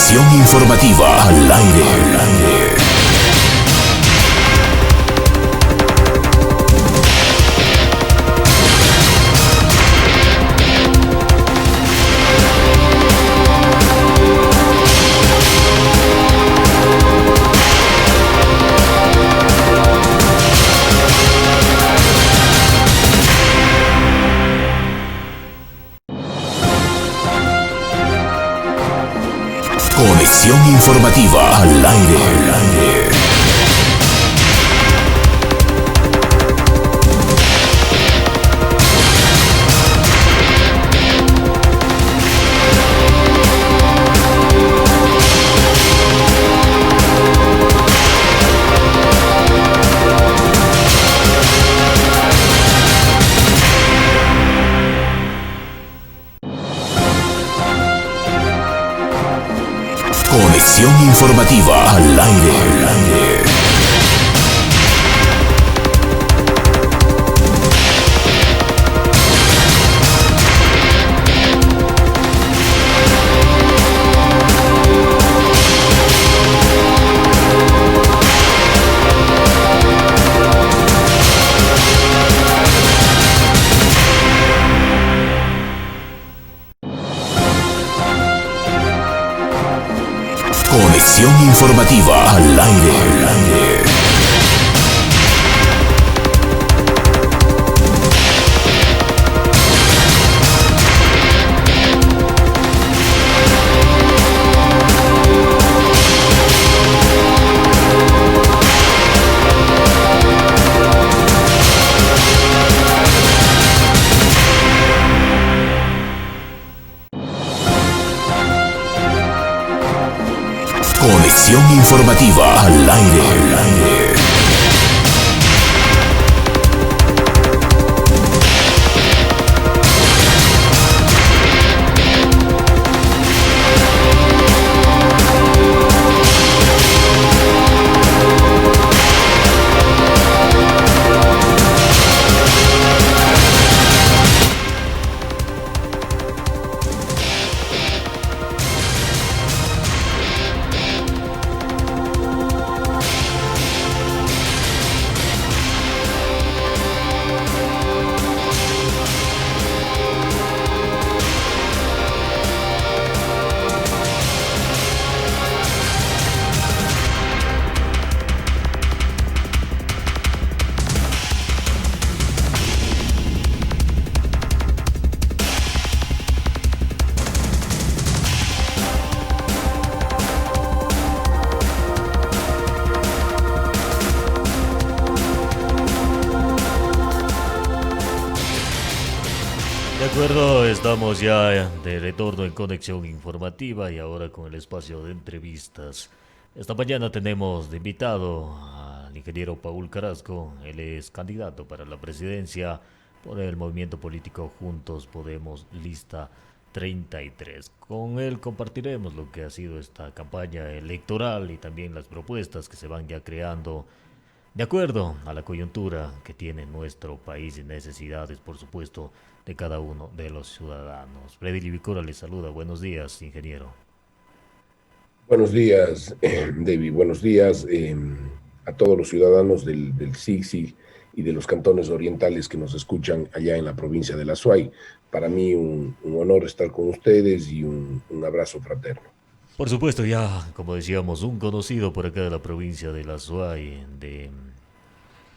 Conexión informativa al aire. Conexión informativa al aire. Conexión informativa al aire. Conexión informativa al aire. Conexión informativa al aire. De acuerdo, estamos ya de retorno en Conexión Informativa y ahora con el espacio de entrevistas. Esta mañana tenemos de invitado al ingeniero Paul Carrasco. Él es candidato para la presidencia por el movimiento político Juntos Podemos, lista 33. Con él compartiremos lo que ha sido esta campaña electoral y también las propuestas que se van ya creando de acuerdo a la coyuntura que tiene nuestro país y necesidades, por supuesto, de cada uno de los ciudadanos. Freddy Livicura les saluda. Buenos días, ingeniero. Buenos días, David. Buenos días a todos los ciudadanos del SIGSI y de los cantones orientales que nos escuchan allá en la provincia de La Suay. Para mí un honor estar con ustedes y un abrazo fraterno. Por supuesto, ya, como decíamos, un conocido por acá de la provincia de La Suay,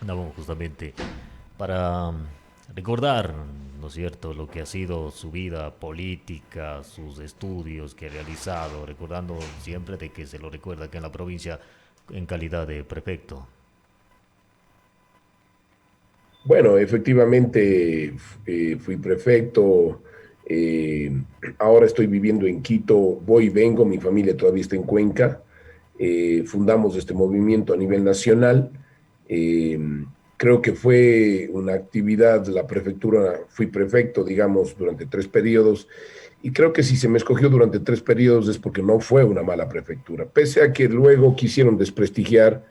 andábamos justamente para recordar, ¿no es cierto?, lo que ha sido su vida política, sus estudios que ha realizado, recordando siempre de que se lo recuerda acá en la provincia en calidad de prefecto. Bueno, efectivamente fui prefecto, eh, ahora estoy viviendo en Quito, voy y vengo, mi familia todavía está en Cuenca, fundamos este movimiento a nivel nacional. eh, Creo que fue una actividad, la prefectura, fui prefecto, digamos, durante 3 periodos, y creo que si se me escogió durante 3 periodos es porque no fue una mala prefectura, pese a que luego quisieron desprestigiar,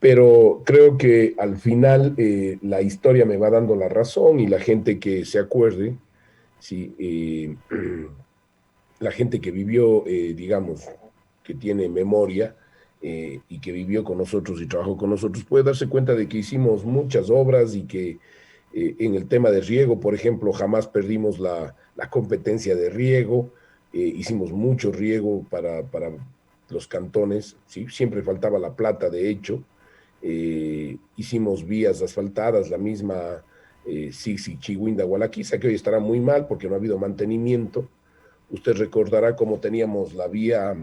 pero creo que al final la historia me va dando la razón y la gente que se acuerde, sí, la gente que vivió, digamos, que tiene memoria y que vivió con nosotros y trabajó con nosotros, puede darse cuenta de que hicimos muchas obras y que en el tema de riego, por ejemplo, jamás perdimos la competencia de riego, hicimos mucho riego para los cantones, ¿sí? Siempre faltaba la plata, de hecho. Hicimos vías asfaltadas, la misma Sixi Chihuinda Gualaquiza, que hoy estará muy mal porque no ha habido mantenimiento. Usted recordará cómo teníamos la vía,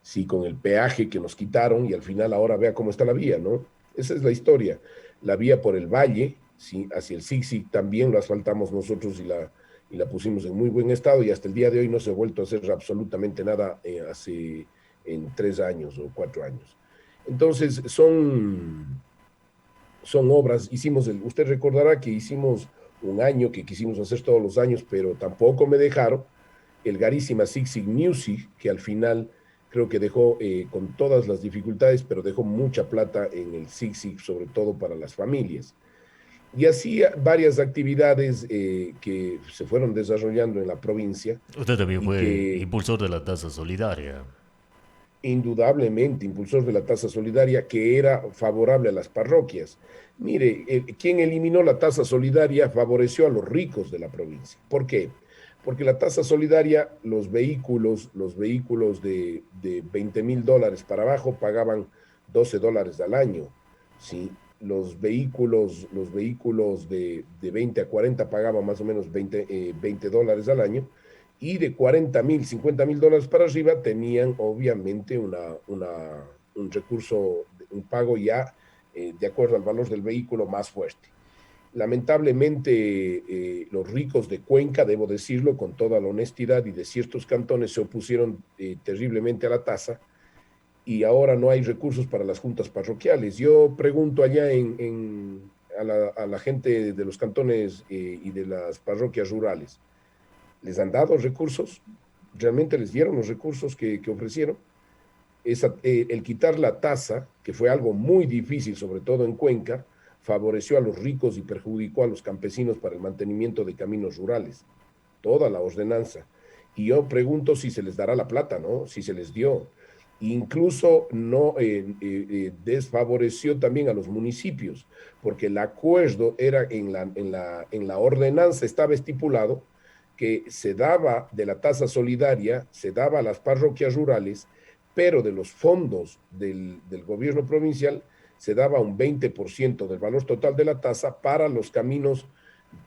sí, con el peaje que nos quitaron y al final ahora vea cómo está la vía, ¿no? Esa es la historia. La vía por el valle, sí, hacia el Sixi también lo asfaltamos nosotros y la pusimos en muy buen estado y hasta el día de hoy no se ha vuelto a hacer absolutamente nada hace en 3 años o 4 años. Entonces, son obras, usted recordará que hicimos un año que quisimos hacer todos los años, pero tampoco me dejaron, el Garísima Sig Sig Music, que al final creo que dejó con todas las dificultades, pero dejó mucha plata en el Sig Sig, sobre todo para las familias. Y así varias actividades que se fueron desarrollando en la provincia Usted también y fue que impulsor de la tasa solidaria. indudablemente impulsor de la tasa solidaria que era favorable a las parroquias. Mire, quien eliminó la tasa solidaria favoreció a los ricos de la provincia. ¿Por qué? Porque la tasa solidaria, los vehículos de $20,000 para abajo pagaban $12 al año. ¿Sí? Los vehículos de 20 a 40 pagaban más o menos $20 al año y de 40,000, $50,000 para arriba tenían obviamente un recurso, un pago ya de acuerdo al valor del vehículo más fuerte. Lamentablemente, los ricos de Cuenca, debo decirlo con toda la honestidad, y de ciertos cantones se opusieron terriblemente a la tasa y ahora no hay recursos para las juntas parroquiales. Yo pregunto allá a la gente de los cantones y de las parroquias rurales, ¿les han dado recursos? ¿Realmente les dieron los recursos que ofrecieron? El quitar la tasa, que fue algo muy difícil, sobre todo en Cuenca, favoreció a los ricos y perjudicó a los campesinos para el mantenimiento de caminos rurales. Toda la ordenanza. Y yo pregunto si se les dará la plata, ¿no? Si se les dio. Incluso no desfavoreció también a los municipios, porque el acuerdo era en la ordenanza estaba estipulado que se daba de la tasa solidaria, se daba a las parroquias rurales, pero de los fondos del gobierno provincial se daba un 20% del valor total de la tasa para los caminos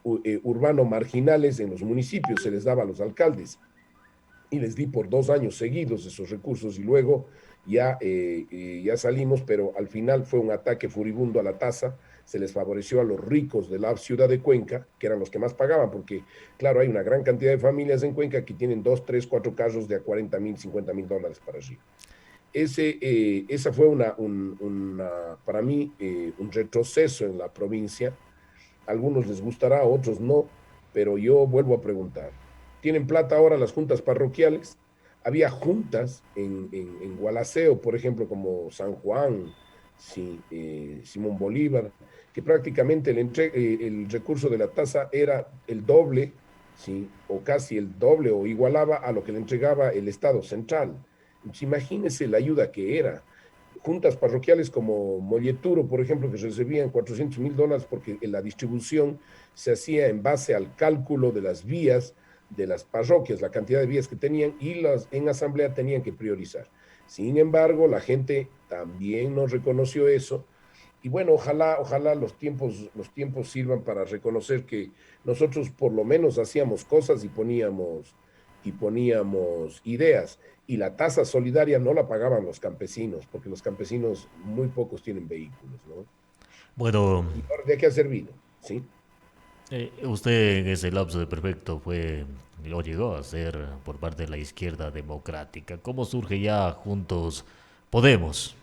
urbano marginales en los municipios, se les daba a los alcaldes y les di por 2 años seguidos esos recursos y luego ya salimos, pero al final fue un ataque furibundo a la tasa, se les favoreció a los ricos de la ciudad de Cuenca, que eran los que más pagaban, porque claro, hay una gran cantidad de familias en Cuenca que tienen 2, 3, 4 carros de a $40,000, $50,000 para arriba. Esa fue para mí un retroceso en la provincia. A algunos les gustará, a otros no, pero yo vuelvo a preguntar. ¿Tienen plata ahora las juntas parroquiales? Había juntas en Gualaceo, por ejemplo, como San Juan, sí, Simón Bolívar, que prácticamente el recurso de la tasa era el doble, sí, o casi el doble, o igualaba a lo que le entregaba el Estado central. Entonces, imagínense la ayuda que era. Juntas parroquiales como Molleturo, por ejemplo, que recibían $400,000 porque la distribución se hacía en base al cálculo de las vías de las parroquias, la cantidad de vías que tenían y en asamblea tenían que priorizar. Sin embargo, la gente también no reconoció eso y bueno, ojalá los tiempos sirvan para reconocer que nosotros por lo menos hacíamos cosas y poníamos ideas. Y la tasa solidaria no la pagaban los campesinos, porque los campesinos muy pocos tienen vehículos, ¿no? Bueno, ¿Y ahora de qué ha servido? ¿Sí? usted en ese lapso de perfecto lo llegó a ser por parte de la izquierda democrática. ¿Cómo surge ya Juntos Podemos?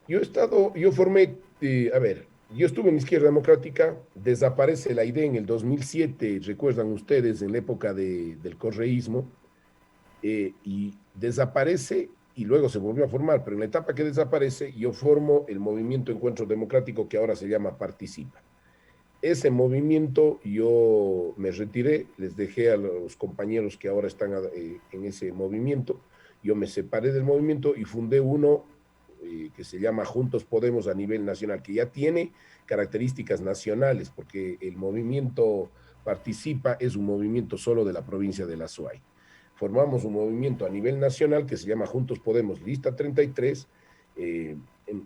Yo formé, a ver, yo estuve en Izquierda Democrática, desaparece la idea en el 2007, recuerdan ustedes, en la época del correísmo, y desaparece y luego se volvió a formar, pero en la etapa que desaparece yo formo el movimiento Encuentro Democrático que ahora se llama Participa. ese movimiento yo me retiré, les dejé a los compañeros que ahora están en ese movimiento, yo me separé del movimiento y fundé uno que se llama Juntos Podemos a nivel nacional, que ya tiene características nacionales, porque el movimiento participa, es un movimiento solo de la provincia de La Suay. Formamos un movimiento a nivel nacional que se llama Juntos Podemos Lista 33.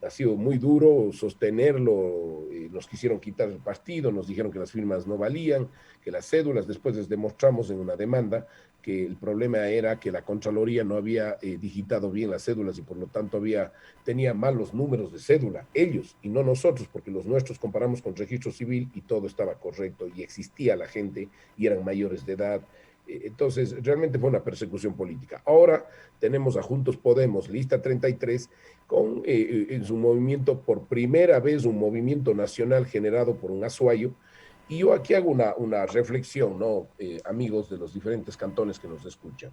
Ha sido muy duro sostenerlo, nos quisieron quitar el partido, nos dijeron que las firmas no valían, que las cédulas, después les demostramos en una demanda que el problema era que la Contraloría no había digitado bien las cédulas y por lo tanto tenía mal los números de cédula, ellos y no nosotros, porque los nuestros comparamos con registro civil y todo estaba correcto y existía la gente y eran mayores de edad. Entonces, realmente fue una persecución política. Ahora tenemos a Juntos Podemos, lista 33, con en su movimiento, por primera vez, un movimiento nacional generado por un azuayo. Y yo aquí hago una reflexión, ¿no? Amigos de los diferentes cantones que nos escuchan.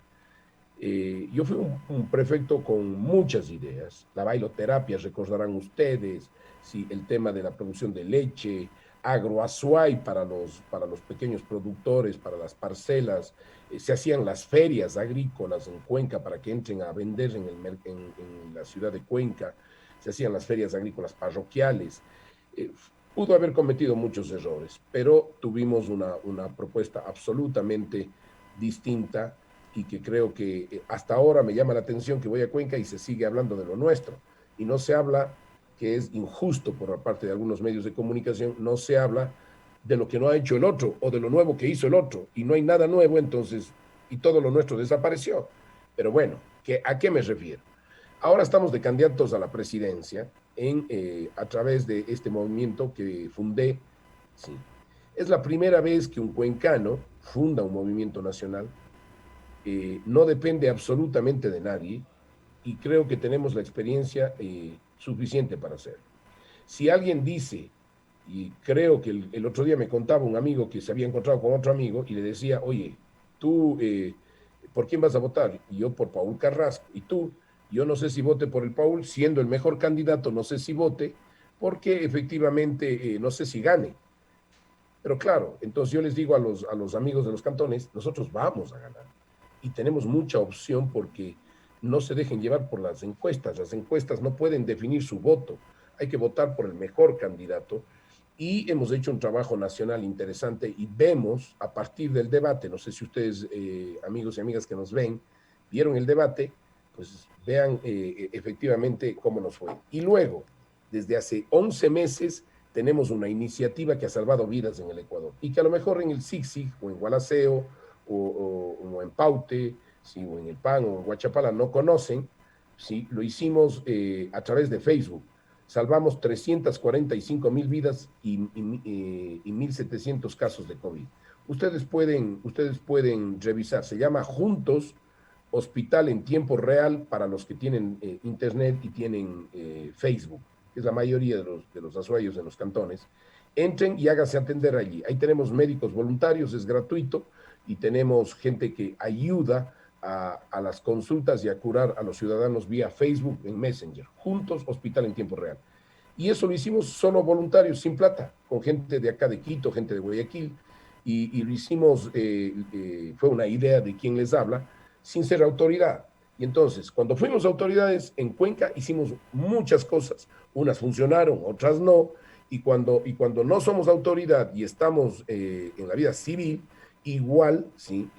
Yo fui un prefecto con muchas ideas. La bailoterapia, recordarán ustedes, sí, el tema de la producción de leche, agroazuay para los pequeños productores, para las parcelas. Se hacían las ferias agrícolas en Cuenca para que entren a vender en la ciudad de Cuenca. Se hacían las ferias agrícolas parroquiales. Pudo haber cometido muchos errores, pero tuvimos una propuesta absolutamente distinta y que creo que hasta ahora me llama la atención que voy a Cuenca y se sigue hablando de lo nuestro y no se habla, que es injusto por parte de algunos medios de comunicación, no se habla de lo que no ha hecho el otro o de lo nuevo que hizo el otro y no hay nada nuevo, entonces, y todo lo nuestro desapareció. Pero bueno, ¿a qué me refiero? Ahora estamos de candidatos a la presidencia a través de este movimiento que fundé. Sí. Es la primera vez que un cuencano funda un movimiento nacional. No depende absolutamente de nadie y creo que tenemos la experiencia suficiente para hacerlo. Si alguien dice, y creo que el otro día me contaba un amigo que se había encontrado con otro amigo y le decía, oye, tú, ¿por quién vas a votar? Y yo por Paul Carrasco. Y tú, yo no sé si vote por el Paul, siendo el mejor candidato, no sé si vote, porque efectivamente no sé si gane. Pero claro, entonces yo les digo a los amigos de los cantones, nosotros vamos a ganar y tenemos mucha opción porque no se dejen llevar por las encuestas no pueden definir su voto, hay que votar por el mejor candidato y hemos hecho un trabajo nacional interesante y vemos a partir del debate, no sé si ustedes, amigos y amigas que nos ven, vieron el debate, pues vean efectivamente cómo nos fue. Y luego, desde hace 11 meses, tenemos una iniciativa que ha salvado vidas en el Ecuador y que a lo mejor en el Zig-Zig o en Gualaceo o en Paute, ¿sí? O en el PAN o en Guachapala no conocen, ¿sí? Lo hicimos a través de Facebook. Salvamos 345,000 vidas y 1,700 casos de COVID. Ustedes pueden revisar, se llama Juntos Hospital en Tiempo Real para los que tienen internet y tienen Facebook, que es la mayoría de los azuayos en los cantones. Entren y háganse atender allí. Ahí tenemos médicos voluntarios, es gratuito, y tenemos gente que ayuda a las consultas y a curar a los ciudadanos vía Facebook en Messenger. Juntos, Hospital en Tiempo Real. Y eso lo hicimos solo voluntarios, sin plata, con gente de acá de Quito, gente de Guayaquil, y lo hicimos, fue una idea de quien les habla, sin ser autoridad. Y entonces, cuando fuimos autoridades en Cuenca, hicimos muchas cosas. Unas funcionaron, otras no. Y cuando no somos autoridad y estamos en la vida civil, igual, ¿sí?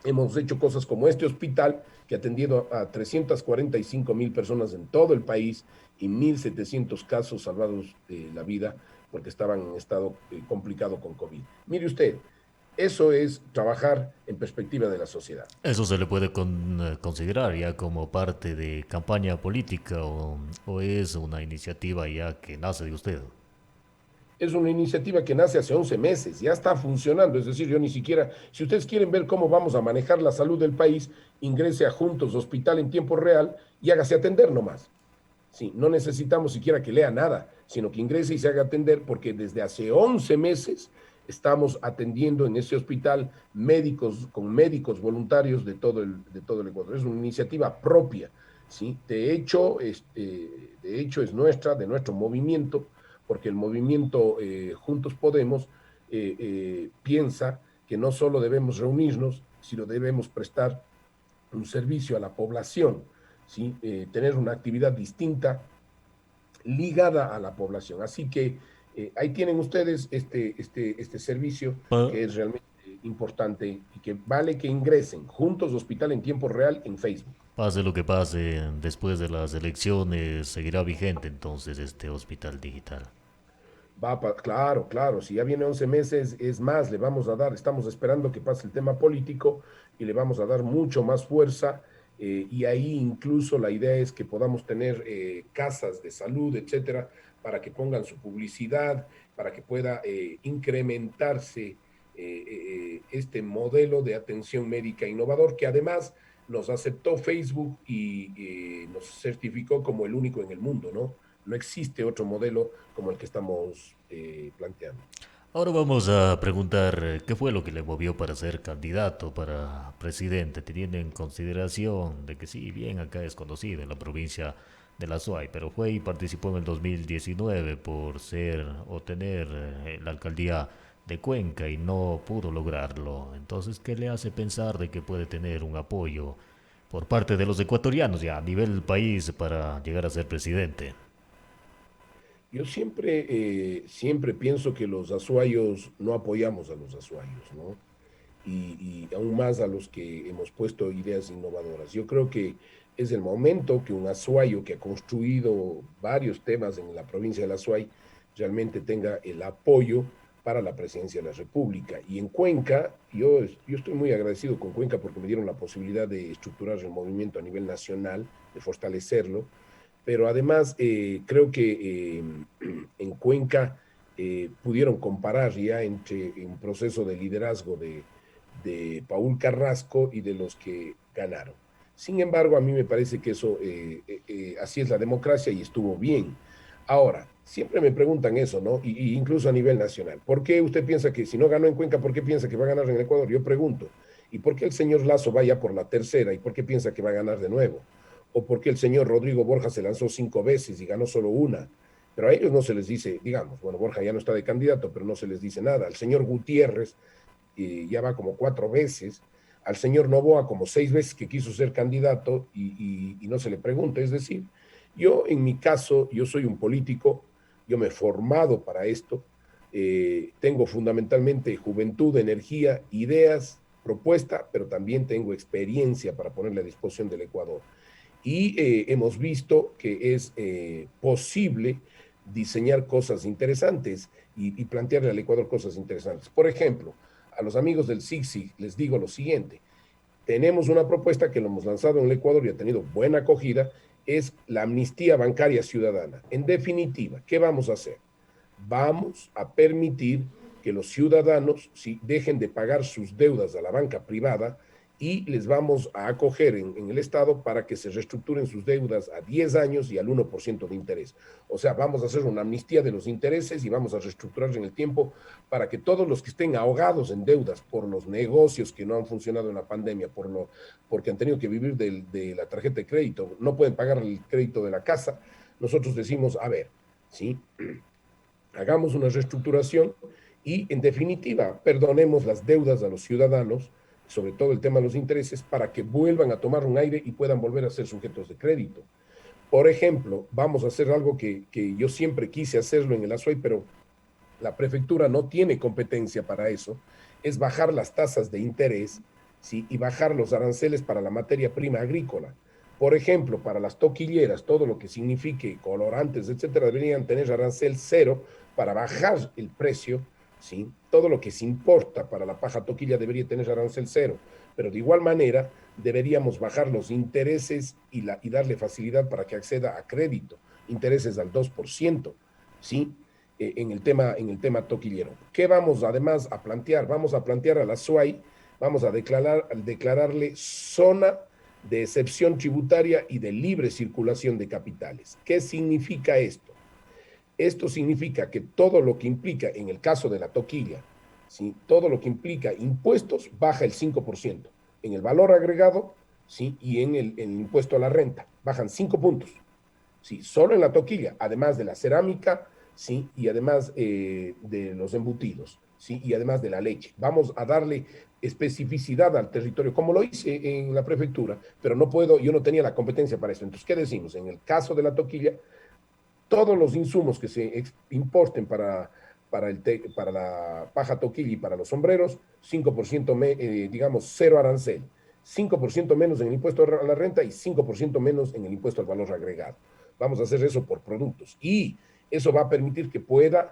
Hemos hecho cosas como este hospital que ha atendido a 345,000 personas en todo el país y 1,700 casos salvados la vida porque estaban en estado complicado con COVID. Mire usted, eso es trabajar en perspectiva de la sociedad. ¿Eso se le puede considerar ya como parte de campaña política o es una iniciativa ya que nace de usted? Es una iniciativa que nace hace 11 meses, ya está funcionando, es decir, yo ni siquiera, si ustedes quieren ver cómo vamos a manejar la salud del país, ingrese a Juntos Hospital en Tiempo Real y hágase atender nomás. Sí, no necesitamos siquiera que lea nada, sino que ingrese y se haga atender porque desde hace 11 meses estamos atendiendo en ese hospital médicos con médicos voluntarios de todo el Ecuador. Es una iniciativa propia, ¿sí? De hecho es nuestra, de nuestro movimiento, porque el movimiento Juntos Podemos piensa que no solo debemos reunirnos, sino debemos prestar un servicio a la población, ¿sí? Tener una actividad distinta ligada a la población. Así que ahí tienen ustedes este servicio Pa- que es realmente importante y que vale que ingresen Juntos Hospital en tiempo real en Facebook. Pase lo que pase, después de las elecciones seguirá vigente entonces este hospital digital. Claro, claro, si ya viene 11 meses, es más, le vamos a dar, estamos esperando que pase el tema político y le vamos a dar mucho más fuerza y ahí incluso la idea es que podamos tener casas de salud, etcétera, para que pongan su publicidad, para que pueda incrementarse este modelo de atención médica innovador que además nos aceptó Facebook y nos certificó como el único en el mundo, ¿no? No existe otro modelo como el que estamos planteando. Ahora vamos a preguntar qué fue lo que le movió para ser candidato para presidente, teniendo en consideración de que sí, bien acá es conocido en la provincia de La Suay, pero fue y participó en el 2019 por ser o tener la alcaldía de Cuenca y no pudo lograrlo. Entonces, ¿qué le hace pensar de que puede tener un apoyo por parte de los ecuatorianos ya a nivel país para llegar a ser presidente? Yo siempre pienso que los azuayos no apoyamos a los azuayos, ¿no? Y aún más a los que hemos puesto ideas innovadoras. Yo creo que es el momento que un azuayo que ha construido varios temas en la provincia de Azuay realmente tenga el apoyo para la presidencia de la República. Y en Cuenca, yo estoy muy agradecido con Cuenca porque me dieron la posibilidad de estructurar el movimiento a nivel nacional, de fortalecerlo, pero además creo que en Cuenca pudieron comparar ya entre un proceso de liderazgo de Paul Carrasco y de los que ganaron. Sin embargo, a mí me parece que eso, así es la democracia y estuvo bien. Ahora, siempre me preguntan eso, ¿no? Y incluso a nivel nacional. ¿Por qué usted piensa que si no ganó en Cuenca, por qué piensa que va a ganar en Ecuador? Yo pregunto. ¿Y por qué el señor Lazo vaya por la tercera? ¿Y por qué piensa que va a ganar de nuevo? ¿O por qué el señor Rodrigo Borja se lanzó 5 veces y ganó solo una? Pero a ellos no se les dice, digamos, bueno, Borja ya no está de candidato, pero no se les dice nada. Al señor Gutiérrez ya va como 4 veces, al señor Novoa como 6 veces que quiso ser candidato y no se le pregunta. Es decir, yo en mi caso, yo soy un político, yo me he formado para esto, tengo fundamentalmente juventud, energía, ideas, propuesta, pero también tengo experiencia para ponerle a disposición del Ecuador. Y hemos visto que es posible diseñar cosas interesantes y plantearle al Ecuador cosas interesantes. Por ejemplo, a los amigos del SIGSIG les digo lo siguiente, tenemos una propuesta que lo hemos lanzado en el Ecuador y ha tenido buena acogida, es la amnistía bancaria ciudadana. En definitiva, ¿qué vamos a hacer? Vamos a permitir que los ciudadanos dejen de pagar sus deudas a la banca privada y les vamos a acoger en el Estado para que se reestructuren sus deudas a 10 años y al 1% de interés. O sea, vamos a hacer una amnistía de los intereses y vamos a reestructurar en el tiempo para que todos los que estén ahogados en deudas por los negocios que no han funcionado en la pandemia, porque han tenido que vivir de la tarjeta de crédito, no pueden pagar el crédito de la casa, nosotros decimos, a ver, ¿sí? Hagamos una reestructuración y, en definitiva, perdonemos las deudas a los ciudadanos, sobre todo el tema de los intereses, para que vuelvan a tomar un aire y puedan volver a ser sujetos de crédito. Por ejemplo, vamos a hacer algo que yo siempre quise hacerlo en el Azuay, pero la prefectura no tiene competencia para eso, es bajar las tasas de interés, ¿sí? Y bajar los aranceles para la materia prima agrícola. Por ejemplo, para las toquilleras, todo lo que signifique colorantes, etcétera, deberían tener arancel cero para bajar el precio, ¿sí? Todo lo que se importa para la paja toquilla debería tener arancel cero, pero de igual manera deberíamos bajar los intereses y darle facilidad para que acceda a crédito, intereses al 2%, ¿sí? En el tema toquillero. ¿Qué vamos además a plantear? Vamos a plantear a la SUAY, vamos a declararle zona de excepción tributaria y de libre circulación de capitales. ¿Qué significa esto? Esto significa que todo lo que implica, en el caso de la toquilla, ¿sí? Todo lo que implica impuestos baja el 5%. En el valor agregado, ¿sí? Y en el impuesto a la renta, bajan 5 puntos. ¿Sí? Solo en la toquilla, además de la cerámica, ¿sí? Y además de los embutidos, ¿sí? Y además de la leche. Vamos a darle especificidad al territorio, como lo hice en la prefectura, pero no puedo, yo no tenía la competencia para eso. Entonces, ¿qué decimos? En el caso de la toquilla, todos los insumos que se importen para la paja toquilla y para los sombreros, 5%, digamos, cero arancel, 5% menos en el impuesto a la renta y 5% menos en el impuesto al valor agregado. Vamos a hacer eso por productos y eso va a permitir que puedan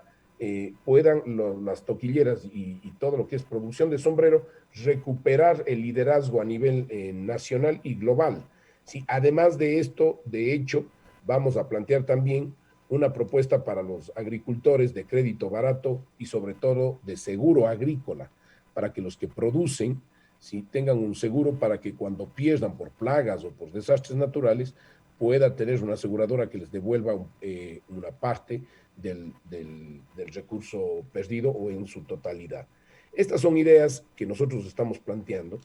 las toquilleras y todo lo que es producción de sombrero recuperar el liderazgo a nivel nacional y global. Sí, además de esto, de hecho, vamos a plantear también una propuesta para los agricultores de crédito barato y sobre todo de seguro agrícola, para que los que producen si tengan un seguro para que cuando pierdan por plagas o por desastres naturales pueda tener una aseguradora que les devuelva una parte del recurso perdido o en su totalidad. Estas son ideas que nosotros estamos planteando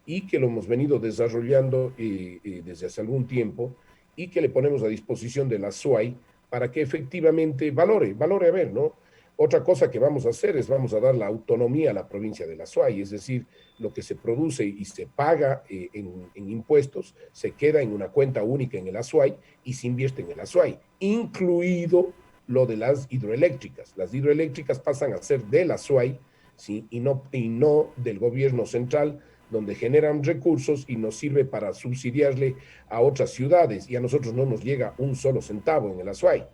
y que lo hemos venido desarrollando desde hace algún tiempo y que le ponemos a disposición de la SUAY para que efectivamente valore a ver, ¿no? Otra cosa que vamos a hacer es vamos a dar la autonomía a la provincia de la SUAY, es decir, lo que se produce y se paga en impuestos se queda en una cuenta única en el ASUAY y se invierte en el ASUAY, incluido lo de las hidroeléctricas. Las hidroeléctricas pasan a ser del ASUAY, ¿sí? Y no del gobierno central, donde generan recursos y nos sirve para subsidiarle a otras ciudades y a nosotros no nos llega un solo centavo en el ASUAY.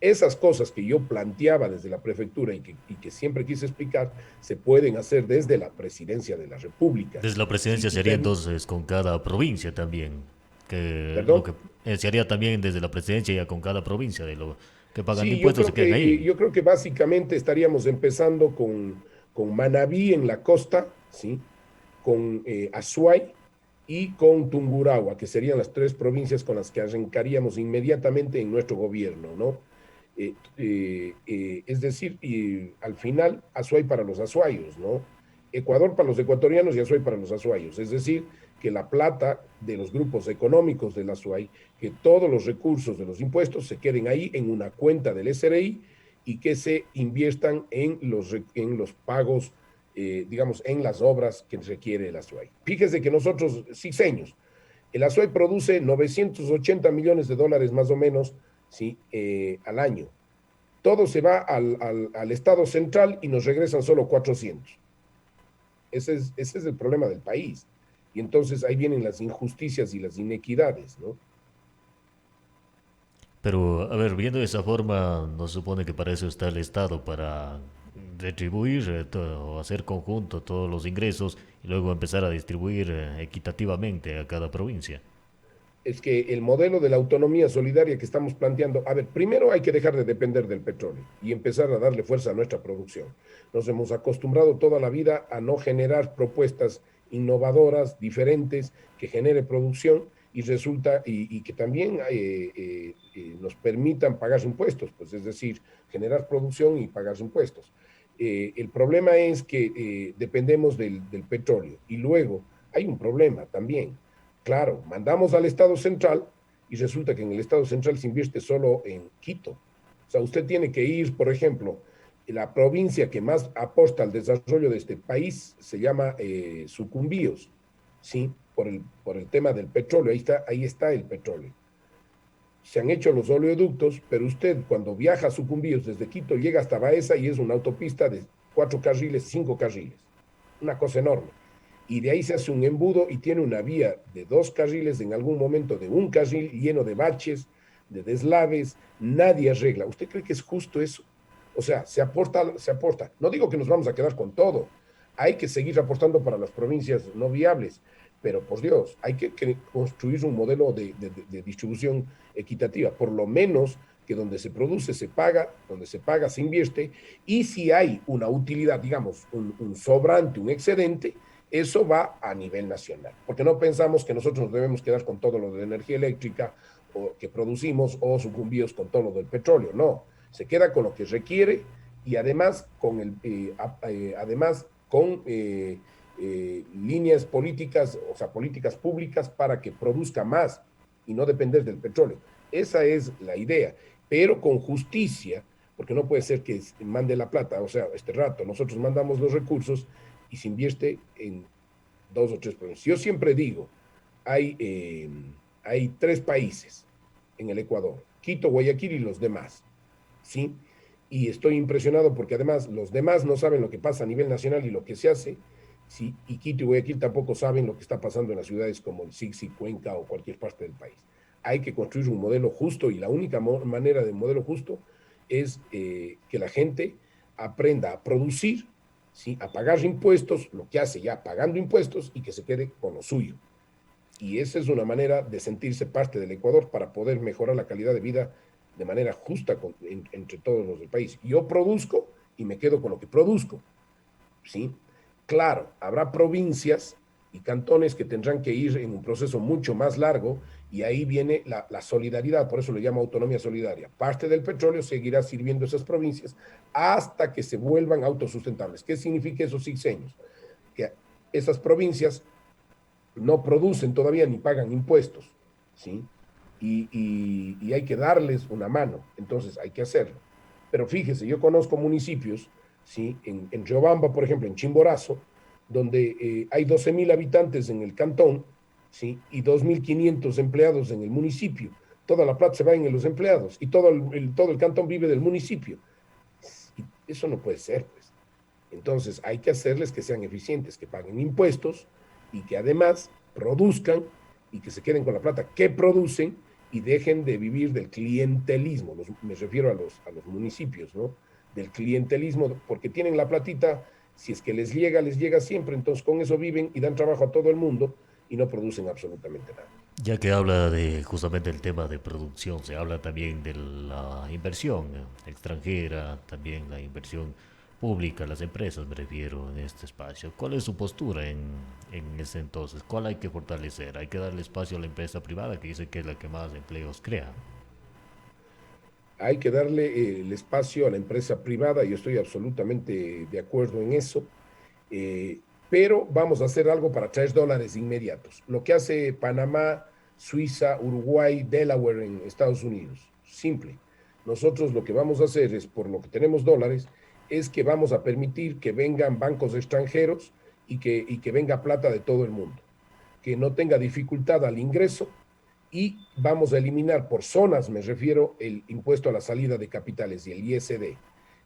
Esas cosas que yo planteaba desde la prefectura y que siempre quise explicar, se pueden hacer desde la presidencia de la República. Desde la ¿Sí? presidencia sería entonces con cada provincia también, que lo ¿Perdón? que se haría también desde la presidencia ya con cada provincia, de lo que pagan de Sí, yo impuestos se creo quedan que, ahí. yo creo que básicamente estaríamos empezando con Manabí en la costa, ¿sí? Con Azuay y con Tungurahua, que serían las tres provincias con las que arrancaríamos inmediatamente en nuestro gobierno, ¿no? Es decir, y al final, Azuay para los azuayos, ¿no? Ecuador para los ecuatorianos y Azuay para los azuayos. Es decir, que la plata de los grupos económicos del Azuay, que todos los recursos de los impuestos se queden ahí en una cuenta del SRI y que se inviertan en los pagos, digamos, en las obras que requiere el Azuay. Fíjese que nosotros, sixeños, el Azuay produce 980 millones de dólares más o menos, ¿sí? Al año. Todo se va al Estado central y nos regresan solo 400. Ese es el problema del país. Y entonces ahí vienen las injusticias y las inequidades, ¿no? Pero, a ver, viendo de esa forma, no supone que para eso está el Estado, para retribuir o hacer conjunto todos los ingresos y luego empezar a distribuir equitativamente a cada provincia. Es que el modelo de la autonomía solidaria que estamos planteando, a ver, primero hay que dejar de depender del petróleo y empezar a darle fuerza a nuestra producción. Nos hemos acostumbrado toda la vida a no generar propuestas innovadoras, diferentes, que genere producción y resulta, y que también nos permitan pagar impuestos, pues es decir, generar producción y pagar impuestos. El problema es que dependemos del petróleo y luego hay un problema también. Claro, mandamos al Estado central y resulta que en el Estado central se invierte solo en Quito. O sea, usted tiene que ir, por ejemplo, la provincia que más aporta al desarrollo de este país se llama Sucumbíos, ¿sí? Por el tema del petróleo, ahí está el petróleo. Se han hecho los oleoductos, pero usted cuando viaja a Sucumbíos desde Quito llega hasta Baeza y es una autopista de 4 carriles, 5 carriles, una cosa enorme y de ahí se hace un embudo y tiene una vía de 2 carriles, en algún momento de un carril lleno de baches, de deslaves, nadie arregla. ¿Usted cree que es justo eso? O sea, se aporta, se aporta. No digo que nos vamos a quedar con todo, hay que seguir aportando para las provincias no viables, pero por Dios, hay que construir un modelo de distribución equitativa, por lo menos que donde se produce se paga, donde se paga se invierte, y si hay una utilidad, digamos, un sobrante, un excedente, eso va a nivel nacional, porque no pensamos que nosotros nos debemos quedar con todo lo de energía eléctrica o que producimos o sucumbíos con todo lo del petróleo, no, se queda con lo que requiere y además con líneas políticas, o sea, políticas públicas para que produzca más y no depender del petróleo. Esa es la idea, pero con justicia, porque no puede ser que mande la plata, o sea, este rato nosotros mandamos los recursos y se invierte en dos o tres provincias. Yo siempre digo, hay, eh, hay tres países en el Ecuador, Quito, Guayaquil y los demás, ¿sí? Y estoy impresionado porque además los demás no saben lo que pasa a nivel nacional y lo que se hace, ¿sí? Y Quito y Guayaquil tampoco saben lo que está pasando en las ciudades como el Sixi, Cuenca o cualquier parte del país. Hay que construir un modelo justo y la única manera de un modelo justo es que la gente aprenda a producir, ¿sí? A pagar impuestos, lo que hace ya pagando impuestos y que se quede con lo suyo. Y esa es una manera de sentirse parte del Ecuador para poder mejorar la calidad de vida de manera justa entre todos los del país. Yo produzco y me quedo con lo que produzco, ¿sí? Claro, habrá provincias y cantones que tendrán que ir en un proceso mucho más largo y ahí viene la solidaridad, por eso le llamo autonomía solidaria. Parte del petróleo seguirá sirviendo a esas provincias hasta que se vuelvan autosustentables. ¿Qué significa esos 6 años? Que esas provincias no producen todavía ni pagan impuestos, ¿sí? Y hay que darles una mano, entonces hay que hacerlo. Pero fíjese, yo conozco municipios, ¿sí? En Riobamba, por ejemplo, en Chimborazo, donde hay 12.000 habitantes en el cantón, ¿sí? Y 2.500 empleados en el municipio. Toda la plata se va en los empleados y todo el cantón vive del municipio. Y eso no puede ser, pues. Entonces hay que hacerles que sean eficientes, que paguen impuestos y que además produzcan y que se queden con la plata que producen y dejen de vivir del clientelismo. Me refiero a los municipios, ¿no? Del clientelismo, porque tienen la platita, si es que les llega siempre, entonces con eso viven y dan trabajo a todo el mundo y no producen absolutamente nada. Ya que habla de justamente el tema de producción, se habla también de la inversión extranjera, también la inversión pública, las empresas me refiero en este espacio. ¿Cuál es su postura en ese entonces? ¿Cuál hay que fortalecer? ¿Hay que darle espacio a la empresa privada que dice que es la que más empleos crea? Hay que darle el espacio a la empresa privada, yo estoy absolutamente de acuerdo en eso, pero vamos a hacer algo para traer dólares inmediatos. Lo que hace Panamá, Suiza, Uruguay, Delaware en Estados Unidos. Simple. Nosotros lo que vamos a hacer es, por lo que tenemos dólares, es que vamos a permitir que vengan bancos extranjeros y que venga plata de todo el mundo, que no tenga dificultad al ingreso y vamos a eliminar por zonas, me refiero, el impuesto a la salida de capitales y el ISD.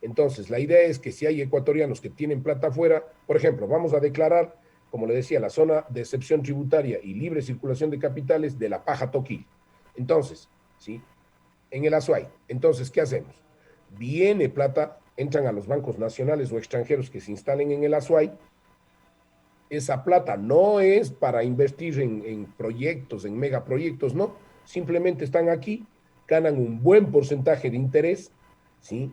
Entonces, la idea es que si hay ecuatorianos que tienen plata afuera, por ejemplo, vamos a declarar, como le decía, la zona de excepción tributaria y libre circulación de capitales de la Paja Toquil. Entonces, ¿sí? En el Azuay. Entonces, ¿qué hacemos? Viene plata, entran a los bancos nacionales o extranjeros que se instalen en el Azuay. Esa plata no es para invertir en proyectos, en megaproyectos, no. Simplemente están aquí, ganan un buen porcentaje de interés, ¿sí?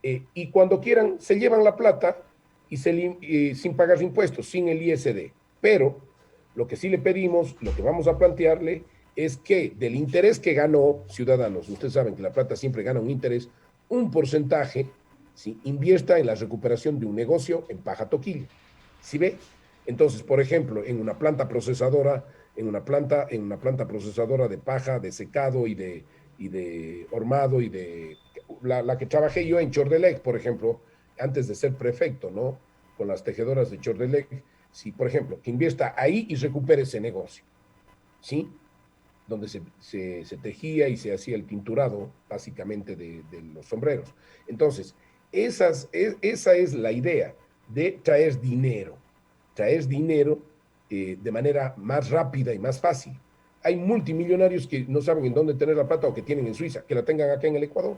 Y cuando quieran se llevan la plata sin pagar impuestos, sin el ISD. Pero lo que sí le pedimos, lo que vamos a plantearle es que del interés que ganó Ciudadanos, ustedes saben que la plata siempre gana un interés, un porcentaje, ¿sí? Invierta en la recuperación de un negocio en Paja Toquilla. ¿Sí ve? Entonces, por ejemplo, en una planta procesadora de paja, de secado y de hormado y de la que trabajé yo en Chordelec, por ejemplo, antes de ser prefecto, ¿no? Con las tejedoras de Chordelec, sí, por ejemplo, que invierta ahí y recupere ese negocio, ¿sí? Donde se tejía y se hacía el tinturado, básicamente, de los sombreros. Entonces, esa es la idea de traer dinero de manera más rápida y más fácil. Hay multimillonarios que no saben en dónde tener la plata o que tienen en Suiza, que la tengan acá en el Ecuador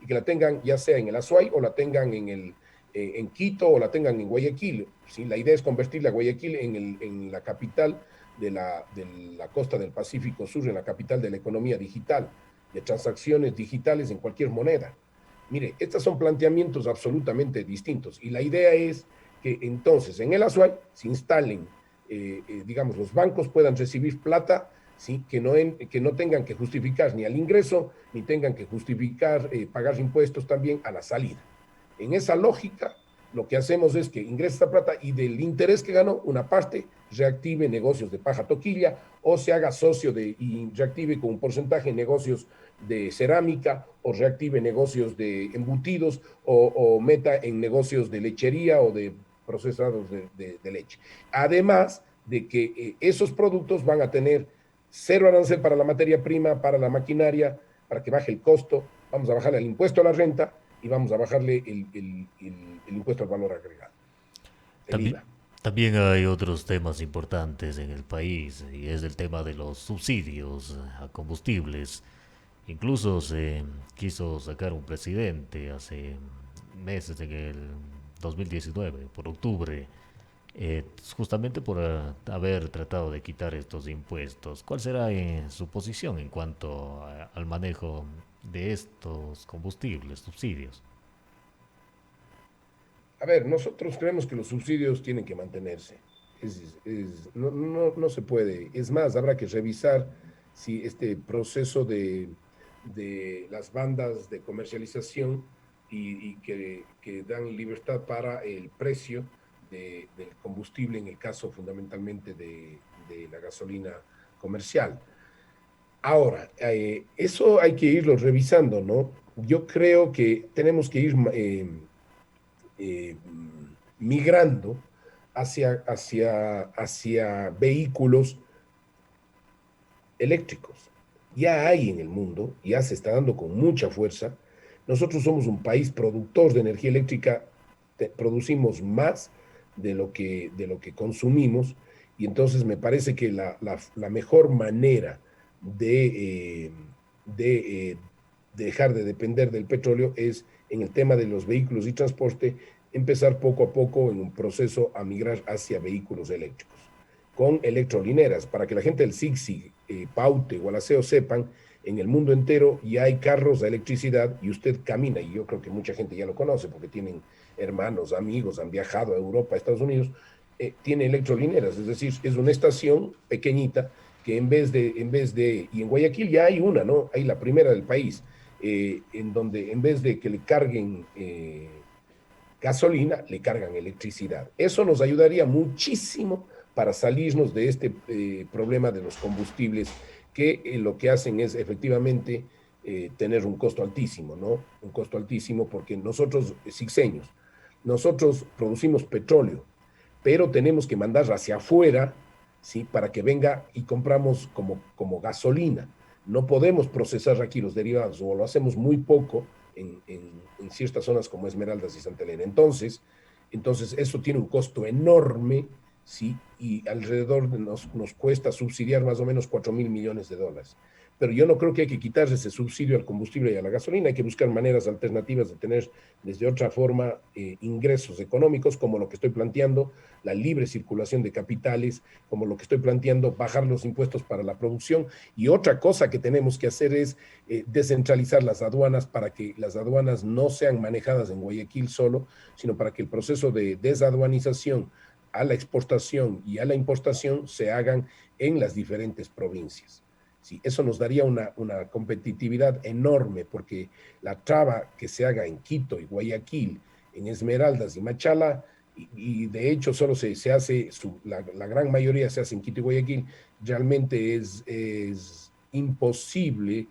y que la tengan ya sea en el Azuay o la tengan en Quito o la tengan en Guayaquil. ¿Sí? La idea es convertirla a Guayaquil en la capital de la costa del Pacífico Sur, en la capital de la economía digital, de transacciones digitales en cualquier moneda. Mire, estos son planteamientos absolutamente distintos y la idea es que entonces en el Azuay se instalen, digamos, los bancos puedan recibir plata, ¿sí? Que no tengan que justificar ni al ingreso, ni tengan que justificar pagar impuestos también a la salida. En esa lógica, lo que hacemos es que ingresa esta plata y del interés que ganó, una parte reactive negocios de paja toquilla o se haga socio y reactive con un porcentaje en negocios de cerámica o reactive negocios de embutidos o meta en negocios de lechería o de procesados de leche. Además de que esos productos van a tener cero arancel para la materia prima, para la maquinaria, para que baje el costo, vamos a bajarle el impuesto a la renta y vamos a bajarle el impuesto al valor agregado, el También, IVA. también hay otros temas importantes en el país y es el tema de los subsidios a combustibles. Incluso se quiso sacar un presidente hace meses, en el 2019, por octubre, justamente por haber tratado de quitar estos impuestos. ¿Cuál será su posición en cuanto al manejo de estos combustibles, subsidios? A ver, nosotros creemos que los subsidios tienen que mantenerse. No se puede. Es más, habrá que revisar si este proceso de las bandas de comercialización y que dan libertad para el precio del combustible, en el caso fundamentalmente de la gasolina comercial. Ahora, eso hay que irlo revisando, ¿no? Yo creo que tenemos que ir eh, migrando hacia vehículos eléctricos. Ya hay en el mundo, ya se está dando con mucha fuerza. Nosotros somos un país productor de energía eléctrica, producimos más de lo que consumimos, y entonces me parece que la mejor manera de, de dejar de depender del petróleo es en el tema de los vehículos y transporte, empezar poco a poco en un proceso a migrar hacia vehículos eléctricos con electrolineras, para que la gente del SIGSIG, Paute, Gualaceo sepan, en el mundo entero ya hay carros de electricidad y usted camina, y yo creo que mucha gente ya lo conoce porque tienen hermanos, amigos, han viajado a Europa, a Estados Unidos, tiene electrolineras, es decir, es una estación pequeñita que y en Guayaquil ya hay una, ¿no? Hay la primera del país, en donde en vez de que le carguen gasolina, le cargan electricidad. Eso nos ayudaría muchísimo para salirnos de este problema de los combustibles que lo que hacen es efectivamente tener un costo altísimo, ¿no? Un costo altísimo porque nosotros, sixeños, nosotros producimos petróleo, pero tenemos que mandar hacia afuera, ¿sí? Para que venga y compramos como gasolina. No podemos procesar aquí los derivados o lo hacemos muy poco en ciertas zonas como Esmeraldas y Santa Elena. Entonces eso tiene un costo enorme, ¿sí? Y alrededor nos cuesta subsidiar más o menos 4.000 millones de dólares. Pero yo no creo que hay que quitarse ese subsidio al combustible y a la gasolina, hay que buscar maneras alternativas de tener desde otra forma ingresos económicos, como lo que estoy planteando, la libre circulación de capitales, como lo que estoy planteando, bajar los impuestos para la producción. Y otra cosa que tenemos que hacer es descentralizar las aduanas para que las aduanas no sean manejadas en Guayaquil solo, sino para que el proceso de desaduanización a la exportación y a la importación se hagan en las diferentes provincias. Sí, eso nos daría una competitividad enorme, porque la traba que se haga en Quito y Guayaquil, en Esmeraldas y Machala, y de hecho solo se hace, la gran mayoría se hace en Quito y Guayaquil, realmente es imposible,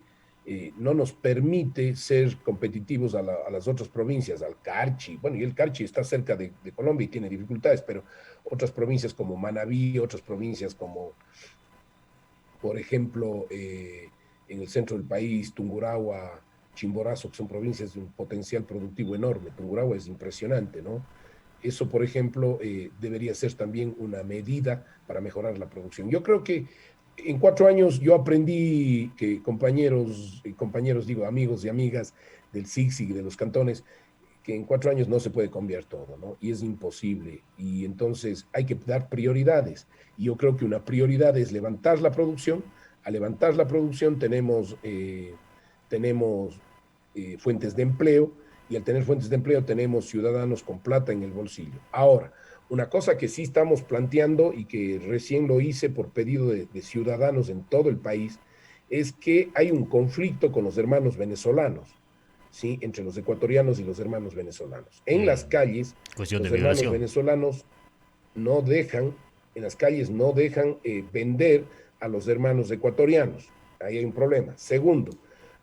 no nos permite ser competitivos a las otras provincias, al Carchi. Bueno, y el Carchi está cerca de Colombia y tiene dificultades, pero otras provincias como Manabí, otras provincias como, por ejemplo, en el centro del país, Tungurahua, Chimborazo, que son provincias de un potencial productivo enorme. Tungurahua es impresionante, ¿no? Eso, por ejemplo, debería ser también una medida para mejorar la producción. Yo creo que en 4 años yo aprendí que compañeros, digo, amigos y amigas del SIGSIG, de los cantones, que en 4 años no se puede cambiar todo, ¿no? Y es imposible. Y entonces hay que dar prioridades. Y yo creo que una prioridad es levantar la producción. Al levantar la producción tenemos fuentes de empleo, y al tener fuentes de empleo tenemos ciudadanos con plata en el bolsillo. Ahora, una cosa que sí estamos planteando y que recién lo hice por pedido de ciudadanos en todo el país, es que hay un conflicto con los hermanos venezolanos, ¿sí? Entre los ecuatorianos y los hermanos venezolanos. En las calles, Cuestión de los hermanos migración. venezolanos no dejan, en las calles no dejan vender a los hermanos ecuatorianos. Ahí hay un problema. Segundo,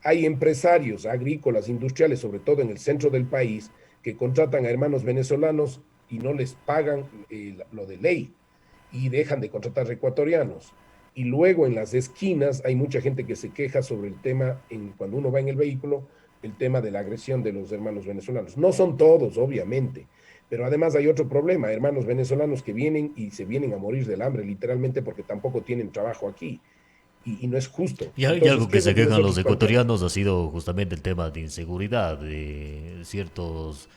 hay empresarios agrícolas, industriales, sobre todo en el centro del país, que contratan a hermanos venezolanos y no les pagan lo de ley y dejan de contratar ecuatorianos. Y luego en las esquinas hay mucha gente que se queja sobre el tema, cuando uno va en el vehículo, el tema de la agresión de los hermanos venezolanos. No son todos, obviamente, pero además hay otro problema, hermanos venezolanos que vienen y se vienen a morir del hambre, literalmente porque tampoco tienen trabajo aquí. Y no es justo. Y hay Entonces, algo ¿qué que es lo se que quejan los nosotros planteamos? ecuatorianos ha sido justamente el tema de inseguridad de ciertos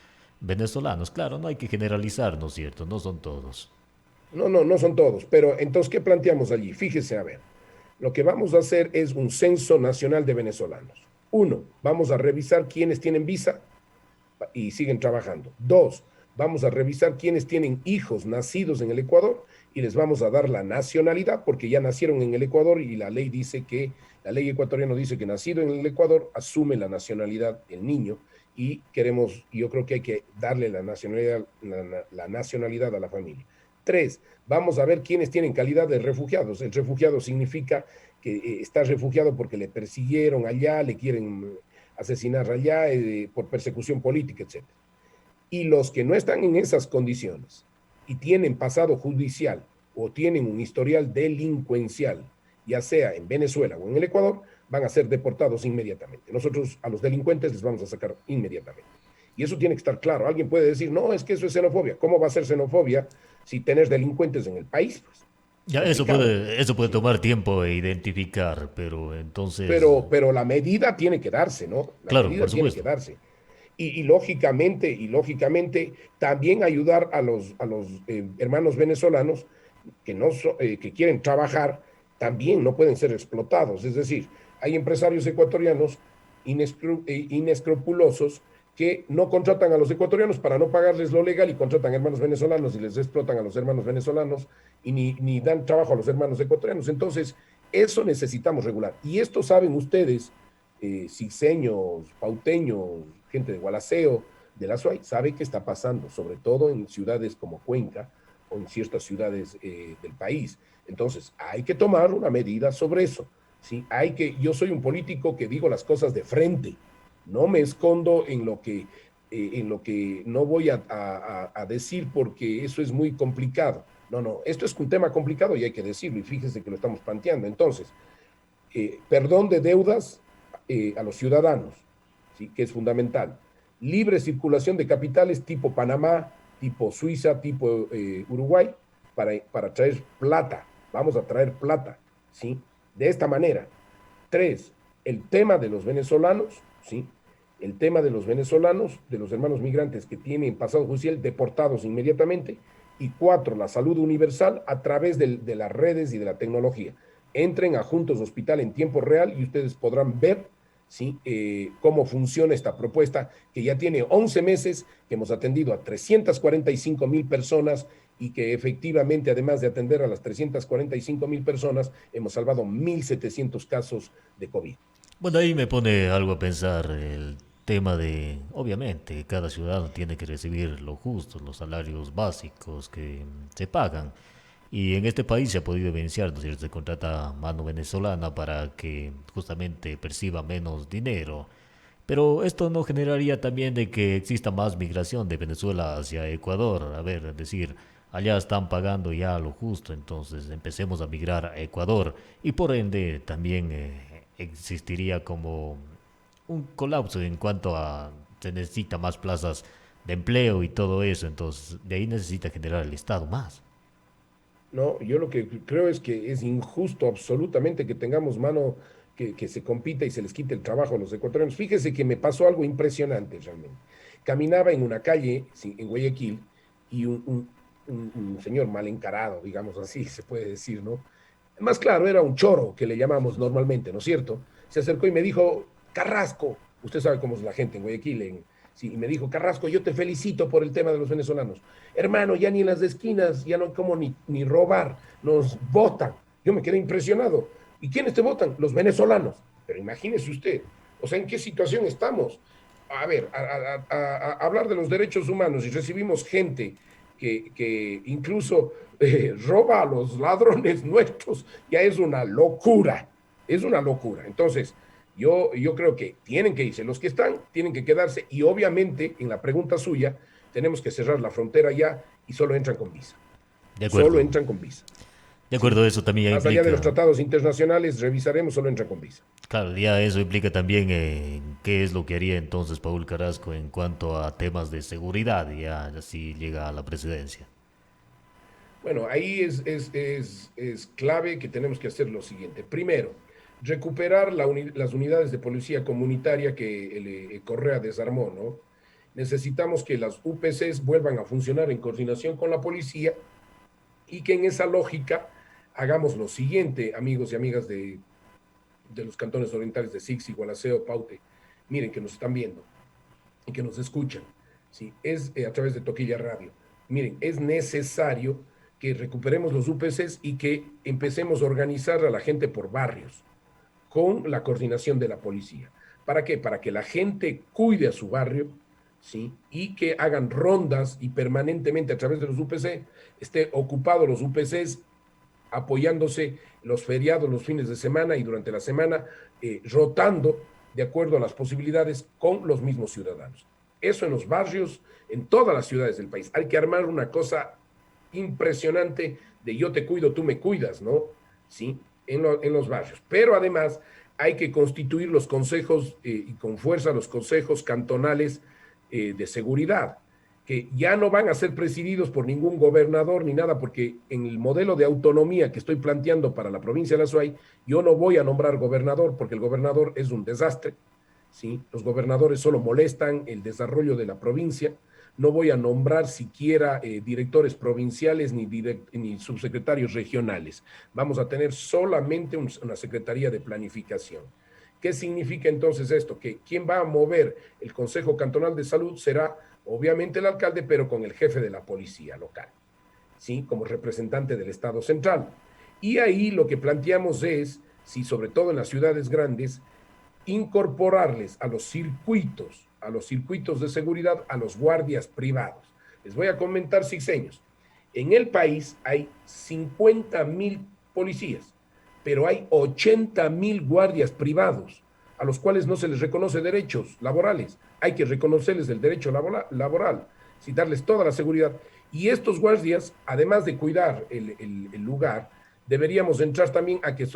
venezolanos. Claro, no hay que generalizar, ¿no es cierto? No son todos. No, no, no son todos, pero entonces, ¿qué planteamos allí? Fíjese, a ver, lo que vamos a hacer es un censo nacional de venezolanos. Uno, vamos a revisar quiénes tienen visa y siguen trabajando. Dos, vamos a revisar quiénes tienen hijos nacidos en el Ecuador y les vamos a dar la nacionalidad porque ya nacieron en el Ecuador y la ley dice que, la ley ecuatoriana dice que nacido en el Ecuador asume la nacionalidad el niño y queremos, yo creo que hay que darle la nacionalidad a la familia. Tres, vamos a ver quiénes tienen calidad de refugiados. El refugiado significa que está refugiado porque le persiguieron allá, le quieren asesinar allá por persecución política, etcétera. Y los que no están en esas condiciones y tienen pasado judicial o tienen un historial delincuencial, ya sea en Venezuela o en el Ecuador, van a ser deportados inmediatamente. Nosotros a los delincuentes les vamos a sacar inmediatamente. Y eso tiene que estar claro. Alguien puede decir, no, es que eso es xenofobia. ¿Cómo va a ser xenofobia si tenés delincuentes en el país? Pues es Ya complicado. eso puede ¿Sí? tomar tiempo e identificar, pero entonces, Pero la medida tiene que darse, ¿no? La claro, por medida tiene que supuesto. darse. Lógicamente también ayudar a los hermanos venezolanos que quieren trabajar, también no pueden ser explotados. Es decir, hay empresarios ecuatorianos inescrupulosos que no contratan a los ecuatorianos para no pagarles lo legal y contratan a hermanos venezolanos y les explotan a los hermanos venezolanos y ni dan trabajo a los hermanos ecuatorianos. Entonces, eso necesitamos regular. Y esto saben ustedes, ciseños, pauteños, gente de Gualaceo, de la SUAY, sabe qué está pasando, sobre todo en ciudades como Cuenca o en ciertas ciudades del país. Entonces, hay que tomar una medida sobre eso. ¿Sí? Yo soy un político que digo las cosas de frente, no me escondo en lo que no voy a decir porque eso es muy complicado. No, no, esto es un tema complicado y hay que decirlo, y fíjese que lo estamos planteando. Entonces, perdón de deudas a los ciudadanos, ¿sí? Que es fundamental. Libre circulación de capitales tipo Panamá, tipo Suiza, tipo Uruguay, para traer plata. Vamos a traer plata, ¿sí? De esta manera. Tres, el tema de los venezolanos, ¿sí? El tema de los venezolanos, de los hermanos migrantes que tienen pasado judicial, deportados inmediatamente. Y cuatro, la salud universal a través de las redes y de la tecnología. Entren a Juntos Hospital en tiempo real y ustedes podrán ver, ¿sí? Cómo funciona esta propuesta que ya tiene 11 meses, que hemos atendido a 345,000 personas y que efectivamente, además de atender a las 345,000 personas, hemos salvado 1,700 casos de COVID. Bueno, ahí me pone algo a pensar el tema de, obviamente, cada ciudadano tiene que recibir lo justo, los salarios básicos que se pagan. Y en este país se ha podido evidenciar, ¿no es cierto? Se contrata mano venezolana para que justamente perciba menos dinero. Pero esto no generaría también de que exista más migración de Venezuela hacia Ecuador. A ver, es decir, allá están pagando ya lo justo, entonces empecemos a migrar a Ecuador. Y por ende también existiría como un colapso en cuanto a se necesita más plazas de empleo y todo eso. Entonces de ahí necesita generar el Estado más. No, yo lo que creo es que es injusto absolutamente que tengamos mano que se compita y se les quite el trabajo a los ecuatorianos. Fíjese que me pasó algo impresionante realmente. Caminaba en una calle sí, en Guayaquil y un señor mal encarado, digamos así, se puede decir, ¿no? Más claro, era un choro que le llamamos normalmente, ¿no es cierto? Se acercó y me dijo, Carrasco, usted sabe cómo es la gente en Guayaquil, sí, y me dijo, Carrasco, yo te felicito por el tema de los venezolanos. Hermano, ya ni en las esquinas, ya no como ni robar, nos votan. Yo me quedé impresionado. ¿Y quiénes te votan? Los venezolanos. Pero imagínese usted, o sea, ¿en qué situación estamos? A ver, a hablar de los derechos humanos y recibimos gente que incluso roba a los ladrones nuestros, ya es una locura, es una locura. Entonces, yo creo que tienen que irse, los que están tienen que quedarse y obviamente en la pregunta suya tenemos que cerrar la frontera ya y solo entran con visa, De solo acuerdo. entran con visa. De ¿Sí? acuerdo, eso también ya Más allá de los implica, tratados internacionales, revisaremos, solo entran con visa. claro, ya eso implica también qué es lo que haría entonces Paul Carrasco en cuanto a temas de seguridad, ya si llega a la presidencia. Bueno, ahí es clave que tenemos que hacer lo siguiente. Primero, recuperar las unidades de policía comunitaria que Correa desarmó, ¿no? Necesitamos que las UPCs vuelvan a funcionar en coordinación con la policía y que en esa lógica hagamos lo siguiente, amigos y amigas de los cantones orientales de Sixi, Gualaceo, Paute. Miren que nos están viendo y que nos escuchan. ¿Sí? Es a través de Toquilla Radio. Miren, es necesario que recuperemos los UPCs y que empecemos a organizar a la gente por barrios, con la coordinación de la policía. ¿Para qué? Para que la gente cuide a su barrio, ¿sí? Y que hagan rondas y permanentemente a través de los UPC esté ocupado los UPCs apoyándose los feriados, los fines de semana y durante la semana, rotando de acuerdo a las posibilidades con los mismos ciudadanos. Eso en los barrios, en todas las ciudades del país. Hay que armar una cosa impresionante de yo te cuido, tú me cuidas, ¿no? Sí, en los barrios. Pero además hay que constituir los consejos y con fuerza los consejos cantonales de seguridad, que ya no van a ser presididos por ningún gobernador ni nada, porque en el modelo de autonomía que estoy planteando para la provincia de la Suay, yo no voy a nombrar gobernador, porque el gobernador es un desastre, ¿sí? Los gobernadores solo molestan el desarrollo de la provincia. No voy a nombrar siquiera directores provinciales ni subsecretarios regionales. Vamos a tener solamente una secretaría de planificación. ¿Qué significa entonces esto? Que quien va a mover el Consejo Cantonal de Salud será obviamente el alcalde, pero con el jefe de la policía local, ¿sí? Como representante del Estado central. Y ahí lo que planteamos es, si sobre todo en las ciudades grandes, incorporarles a los circuitos de seguridad, a los guardias privados. Les voy a comentar sixeños. En el país hay 50,000 policías, pero hay 80,000 guardias privados, a los cuales no se les reconoce derechos laborales. Hay que reconocerles el derecho laboral, sí, darles toda la seguridad. Y estos guardias, además de cuidar el lugar, deberíamos entrar también a que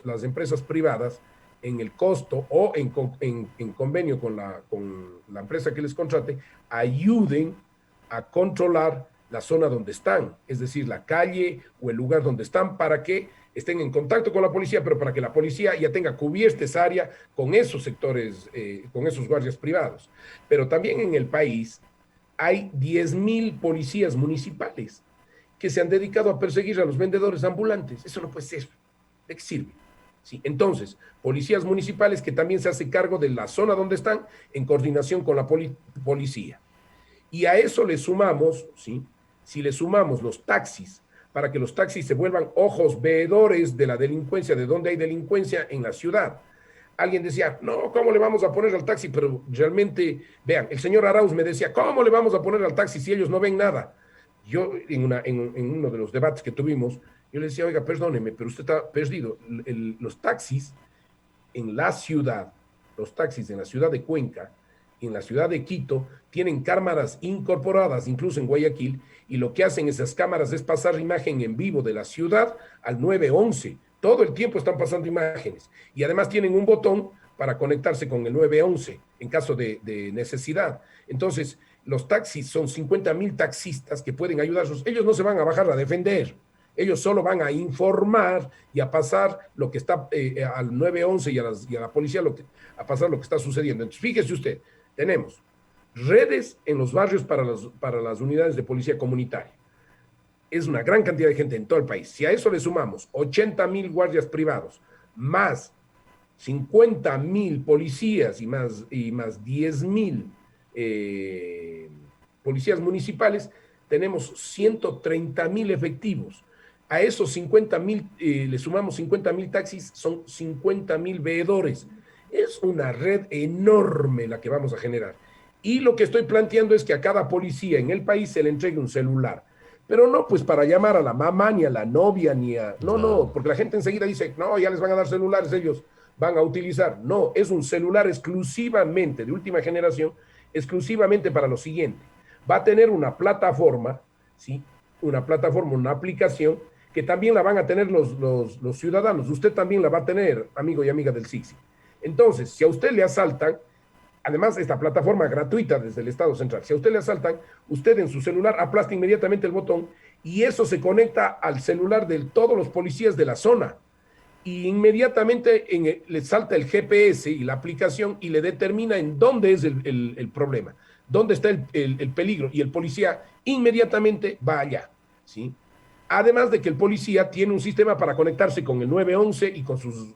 las empresas privadas, en el costo o en convenio con la empresa que les contrate, ayuden a controlar la zona donde están, es decir, la calle o el lugar donde están, para que estén en contacto con la policía, pero para que la policía ya tenga cubierta esa área con esos sectores, con esos guardias privados. Pero también en el país hay 10,000 policías municipales que se han dedicado a perseguir a los vendedores ambulantes. Eso no puede ser. ¿De qué sirve? Sí, entonces, policías municipales que también se hacen cargo de la zona donde están en coordinación con la policía. Y a eso le sumamos, ¿sí? Si le sumamos los taxis, para que los taxis se vuelvan ojos veedores de la delincuencia, de donde hay delincuencia en la ciudad. Alguien decía, no, ¿cómo le vamos a poner al taxi? Pero realmente, vean, el señor Arauz me decía, ¿cómo le vamos a poner al taxi si ellos no ven nada? Yo, en uno de los debates que tuvimos, yo le decía, oiga, perdóneme, pero usted está perdido. Los taxis en la ciudad, los taxis en la ciudad de Cuenca, en la ciudad de Quito, tienen cámaras incorporadas, incluso en Guayaquil, y lo que hacen esas cámaras es pasar imagen en vivo de la ciudad al 911. Todo el tiempo están pasando imágenes. Y además tienen un botón para conectarse con el 911 en caso de necesidad. Entonces, los taxis son 50,000 taxistas que pueden ayudarlos. Ellos no se van a bajar a defender. Ellos solo van a informar y a pasar lo que está al 911 y a la policía, a pasar lo que está sucediendo. Entonces, fíjese usted, tenemos redes en los barrios para las unidades de policía comunitaria. Es una gran cantidad de gente en todo el país. Si a eso le sumamos 80,000 guardias privados, más 50,000 policías y más 10,000 policías municipales, tenemos 130,000 efectivos. A esos 50,000 le sumamos 50,000 taxis, son 50,000 veedores. Es una red enorme la que vamos a generar. Y lo que estoy planteando es que a cada policía en el país se le entregue un celular. pero no pues para llamar a la mamá, ni a la novia, ni a... No, no, Claro. porque la gente enseguida dice, no, ya les van a dar celulares, ellos van a utilizar. No, es un celular exclusivamente de última generación, exclusivamente para lo siguiente. Va a tener una plataforma, ¿sí? Una plataforma, una aplicación, que también la van a tener los ciudadanos. Usted también la va a tener, amigo y amiga del SIXI. Entonces, si a usted le asaltan, además esta plataforma gratuita desde el Estado Central, si a usted le asaltan, usted en su celular aplasta inmediatamente el botón y eso se conecta al celular de todos los policías de la zona y inmediatamente le salta el GPS y la aplicación y le determina en dónde es el problema, dónde está el peligro y el policía inmediatamente va allá, ¿sí? Además de que el policía tiene un sistema para conectarse con el 911 y con sus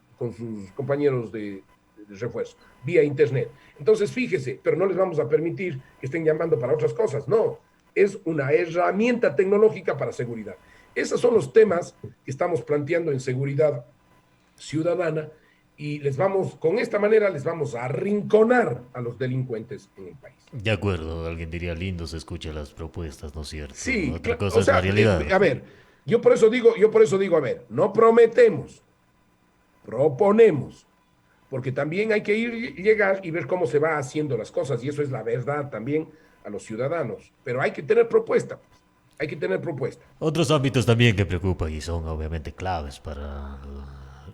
compañeros de refuerzo, vía internet. Entonces, fíjese, pero no les vamos a permitir que estén llamando para otras cosas, no, es una herramienta tecnológica para seguridad. Esos son los temas que estamos planteando en seguridad ciudadana y con esta manera les vamos a arrinconar a los delincuentes en el país. De acuerdo, alguien diría lindo se escuchan las propuestas, ¿no es cierto? Sí, Otra cosa o es la sea, realidad. a ver, yo por eso digo, a ver, no prometemos, proponemos, porque también hay que llegar y ver cómo se va haciendo las cosas, y eso es la verdad también a los ciudadanos, pero hay que tener propuesta, pues, hay que tener propuesta. Otros ámbitos también que preocupan y son obviamente claves para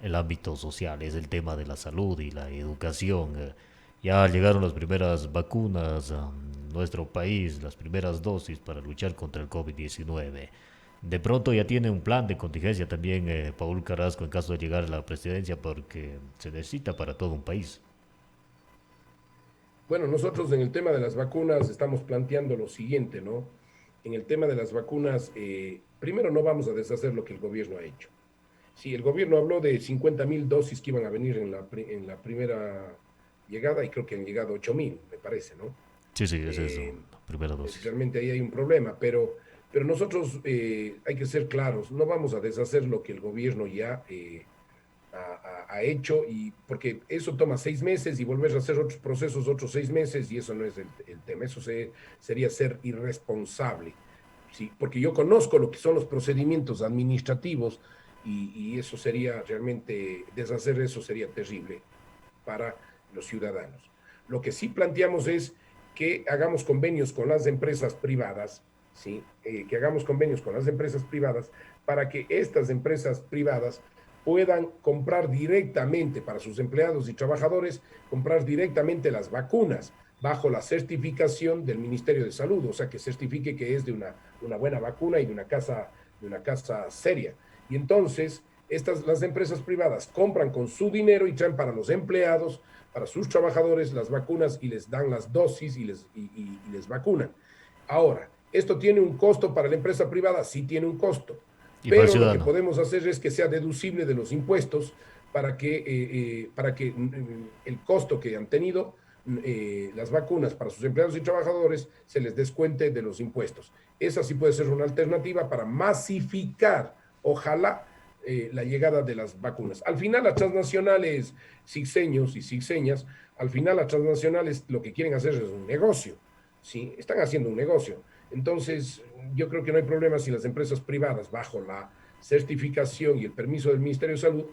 el ámbito social es el tema de la salud y la educación. Ya llegaron las primeras vacunas a nuestro país, las primeras dosis para luchar contra el COVID-19. De pronto ya tiene un plan de contingencia también Paul Carrasco en caso de llegar a la presidencia porque se necesita para todo un país. Bueno, nosotros en el tema de las vacunas estamos planteando lo siguiente, ¿no? En el tema de las vacunas, primero no vamos a deshacer lo que el gobierno ha hecho. Sí, el gobierno habló de 50.000 dosis que iban a venir en la primera llegada y creo que han llegado 8.000, me parece, ¿no? Sí, sí, es eso, Eh, primera dosis. Realmente ahí hay un problema, pero nosotros hay que ser claros, no vamos a deshacer lo que el gobierno ya ha hecho, y porque eso toma 6 meses y volver a hacer otros procesos otros 6 meses y eso no es el tema, eso sería ser irresponsable, ¿sí? Porque yo conozco lo que son los procedimientos administrativos y eso sería realmente, deshacer eso sería terrible para los ciudadanos. Lo que sí planteamos es que hagamos convenios con las empresas privadas, ¿sí? Que hagamos convenios con las empresas privadas para que estas empresas privadas puedan comprar directamente para sus empleados y trabajadores, comprar directamente las vacunas bajo la certificación del Ministerio de Salud, o sea, que certifique que es de una buena vacuna y de una casa seria. Y entonces, las empresas privadas compran con su dinero y traen para los empleados, para sus trabajadores, las vacunas y les dan las dosis y les vacunan. Ahora, ¿esto tiene un costo para la empresa privada? Sí tiene un costo, Y para el pero lo que ciudadano. podemos hacer es que sea deducible de los impuestos para que el costo que han tenido las vacunas para sus empleados y trabajadores se les descuente de los impuestos. Esa sí puede ser una alternativa para masificar, ojalá, la llegada de las vacunas. Al final, las transnacionales, sixeños y sixeñas, al final las transnacionales lo que quieren hacer es un negocio, ¿sí? Están haciendo un negocio. Entonces, yo creo que no hay problema si las empresas privadas, bajo la certificación y el permiso del Ministerio de Salud,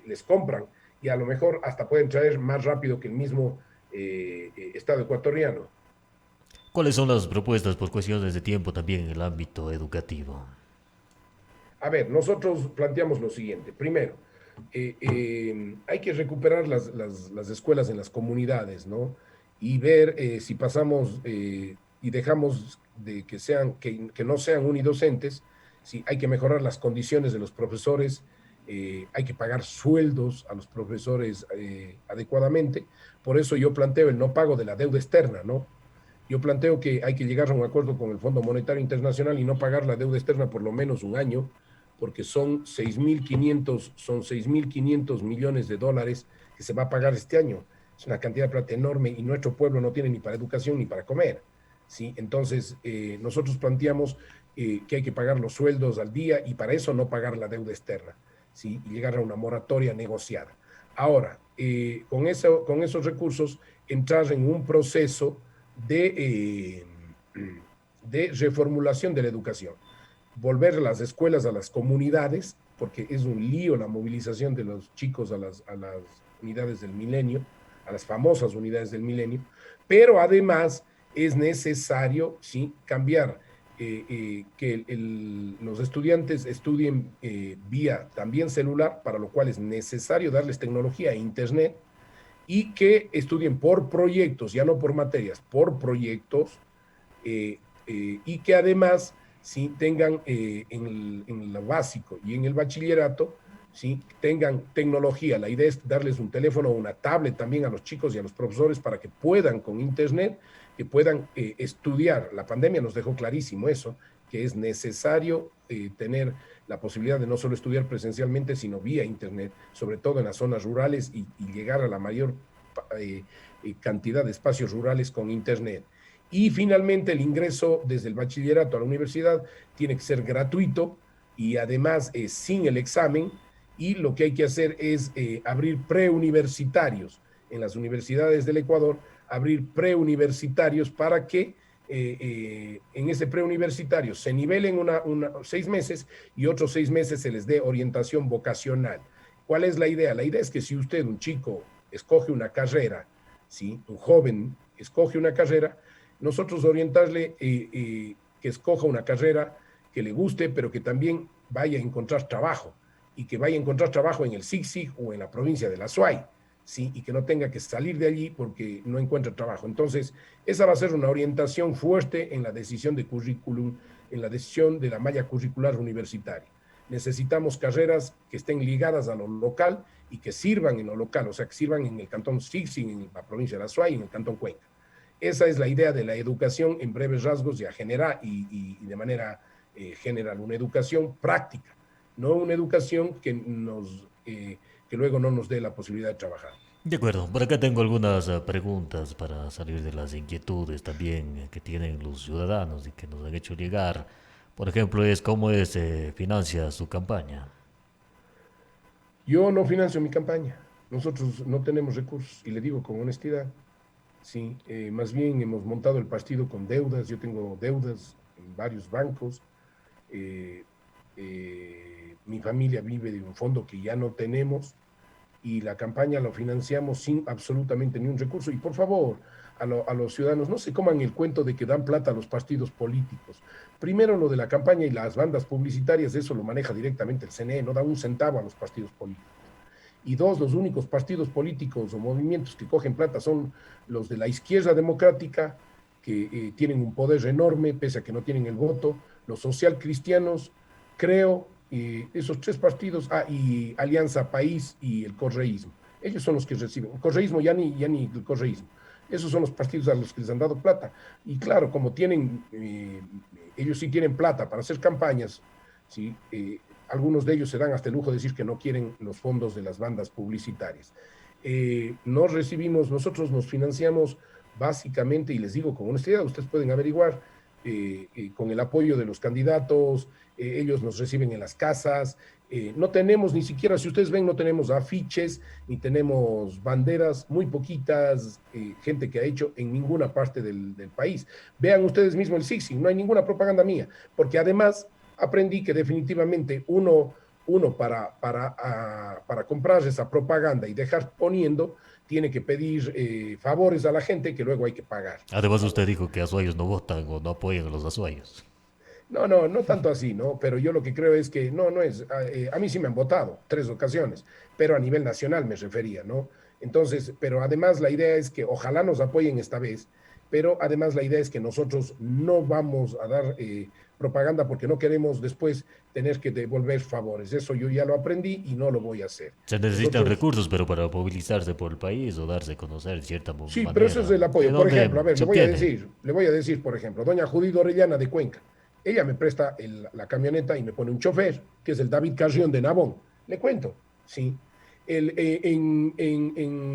les compran y a lo mejor hasta pueden traer más rápido que el mismo Estado ecuatoriano. ¿Cuáles son las propuestas por cuestiones de tiempo también en el ámbito educativo? A ver, nosotros planteamos lo siguiente. Primero, hay que recuperar las escuelas en las comunidades, ¿no? Y ver si pasamos y dejamos de que no sean unidocentes, si hay que mejorar las condiciones de los profesores, hay que pagar sueldos a los profesores adecuadamente. Por eso yo planteo el no pago de la deuda externa, ¿no? Yo planteo que hay que llegar a un acuerdo con el Fondo Monetario Internacional y no pagar la deuda externa por lo menos un año, porque son 6.500 millones de dólares que se va a pagar este año. Es una cantidad de plata enorme y nuestro pueblo no tiene ni para educación ni para comer, ¿sí? Entonces, nosotros planteamos que hay que pagar los sueldos al día y para eso no pagar la deuda externa, ¿sí? Y llegar a una moratoria negociada. Ahora, con esos recursos, entrar en un proceso de de reformulación de la educación. Volver las escuelas a las comunidades, porque es un lío la movilización de los chicos a las unidades del milenio, a las famosas unidades del milenio, pero además es necesario, ¿sí?, cambiar, que los estudiantes estudien vía también celular, para lo cual es necesario darles tecnología e internet, y que estudien por proyectos, ya no por materias, por proyectos, y que además, ¿sí?, tengan en lo básico y en el bachillerato, ¿sí?, tengan tecnología. La idea es darles un teléfono o una tablet también a los chicos y a los profesores para que puedan con internet, que puedan estudiar. La pandemia nos dejó clarísimo eso, que es necesario tener la posibilidad de no solo estudiar presencialmente, sino vía internet, sobre todo en las zonas rurales, y llegar a la mayor cantidad de espacios rurales con internet. Y finalmente el ingreso desde el bachillerato a la universidad tiene que ser gratuito y además sin el examen, y lo que hay que hacer es abrir preuniversitarios en las universidades del Ecuador, abrir preuniversitarios para que en ese preuniversitario se nivelen 6 meses y otros 6 meses se les dé orientación vocacional. ¿Cuál es la idea? La idea es que si usted, un chico, escoge una carrera, ¿sí?, un joven escoge una carrera, nosotros orientarle que escoja una carrera que le guste, pero que también vaya a encontrar trabajo, y que vaya a encontrar trabajo en el SIGSIG o en la provincia de la SUAY, ¿sí?, y que no tenga que salir de allí porque no encuentra trabajo. Entonces, esa va a ser una orientación fuerte en la decisión de currículum, en la decisión de la malla curricular universitaria. Necesitamos carreras que estén ligadas a lo local y que sirvan en lo local, o sea, que sirvan en el cantón SIGSIG, en la provincia de la SUAY, en el cantón Cuenca. Esa es la idea de la educación en breves rasgos, ya generar y de manera general, una educación práctica, no una educación que luego no nos dé la posibilidad de trabajar. De acuerdo, por acá tengo algunas preguntas para salir de las inquietudes también que tienen los ciudadanos y que nos han hecho llegar. Por ejemplo, es cómo financia su campaña. Yo no financio mi campaña, nosotros no tenemos recursos, y le digo con honestidad. Sí, más bien hemos montado el partido con deudas. Yo tengo deudas en varios bancos. eh, Mi familia vive de un fondo que ya no tenemos, y la campaña lo financiamos sin absolutamente ni un recurso. Y por favor, a los ciudadanos, no se coman el cuento de que dan plata a los partidos políticos. Primero, lo de la campaña y las bandas publicitarias, eso lo maneja directamente el CNE, no da un centavo a los partidos políticos. Y dos, los únicos partidos políticos o movimientos que cogen plata son los de la izquierda democrática, que tienen un poder enorme, pese a que no tienen el voto, los social cristianos, creo, esos tres partidos, y Alianza País y el correísmo. Ellos son los que reciben. El correísmo ya ni el correísmo. Esos son los partidos a los que les han dado plata. Y claro, como ellos sí tienen plata para hacer campañas, ¿sí? Algunos de ellos se dan hasta el lujo de decir que no quieren los fondos de las bandas publicitarias. No recibimos, nosotros nos financiamos básicamente, y les digo con honestidad, ustedes pueden averiguar, con el apoyo de los candidatos. Ellos nos reciben en las casas. No tenemos ni siquiera, si ustedes ven, no tenemos afiches, ni tenemos banderas, muy poquitas, gente que ha hecho en ninguna parte del país. Vean ustedes mismos el SIGSIG, no hay ninguna propaganda mía, porque además aprendí que definitivamente uno para comprar esa propaganda y dejar poniendo, tiene que pedir favores a la gente que luego hay que pagar. Además, usted dijo que azuayos no votan o no apoyan a los azuayos. No tanto así, ¿no? Pero yo lo que creo es que no es. A mí sí me han votado 3 ocasiones, pero a nivel nacional me refería, ¿no? Entonces, pero además la idea es que ojalá nos apoyen esta vez, pero además la idea es que nosotros no vamos a dar propaganda, porque no queremos después tener que devolver favores. Eso yo ya lo aprendí y no lo voy a hacer. Se necesitan Nosotros, recursos, pero para movilizarse por el país o darse a conocer de cierta sí, pero eso es el manera. ¿De apoyo. Por ejemplo, a dónde ver, se obtiene? le voy a decir, por ejemplo, doña Judith Orellana de Cuenca. Ella me presta la camioneta y me pone un chofer, que es el David Carrión de Nabón. Le cuento, ¿sí? En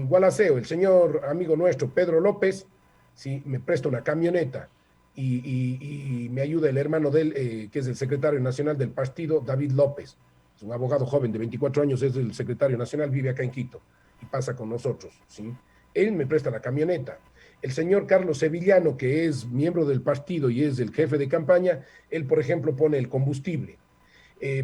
Gualaceo, el señor amigo nuestro, Pedro López, ¿sí?, me presta una camioneta, y me ayuda el hermano de él, que es el secretario nacional del partido, David López. Es un abogado joven de 24 años, es el secretario nacional, vive acá en Quito y pasa con nosotros, ¿sí? Él me presta la camioneta. El señor Carlos Sevillano, que es miembro del partido y es el jefe de campaña, él, por ejemplo, pone el combustible.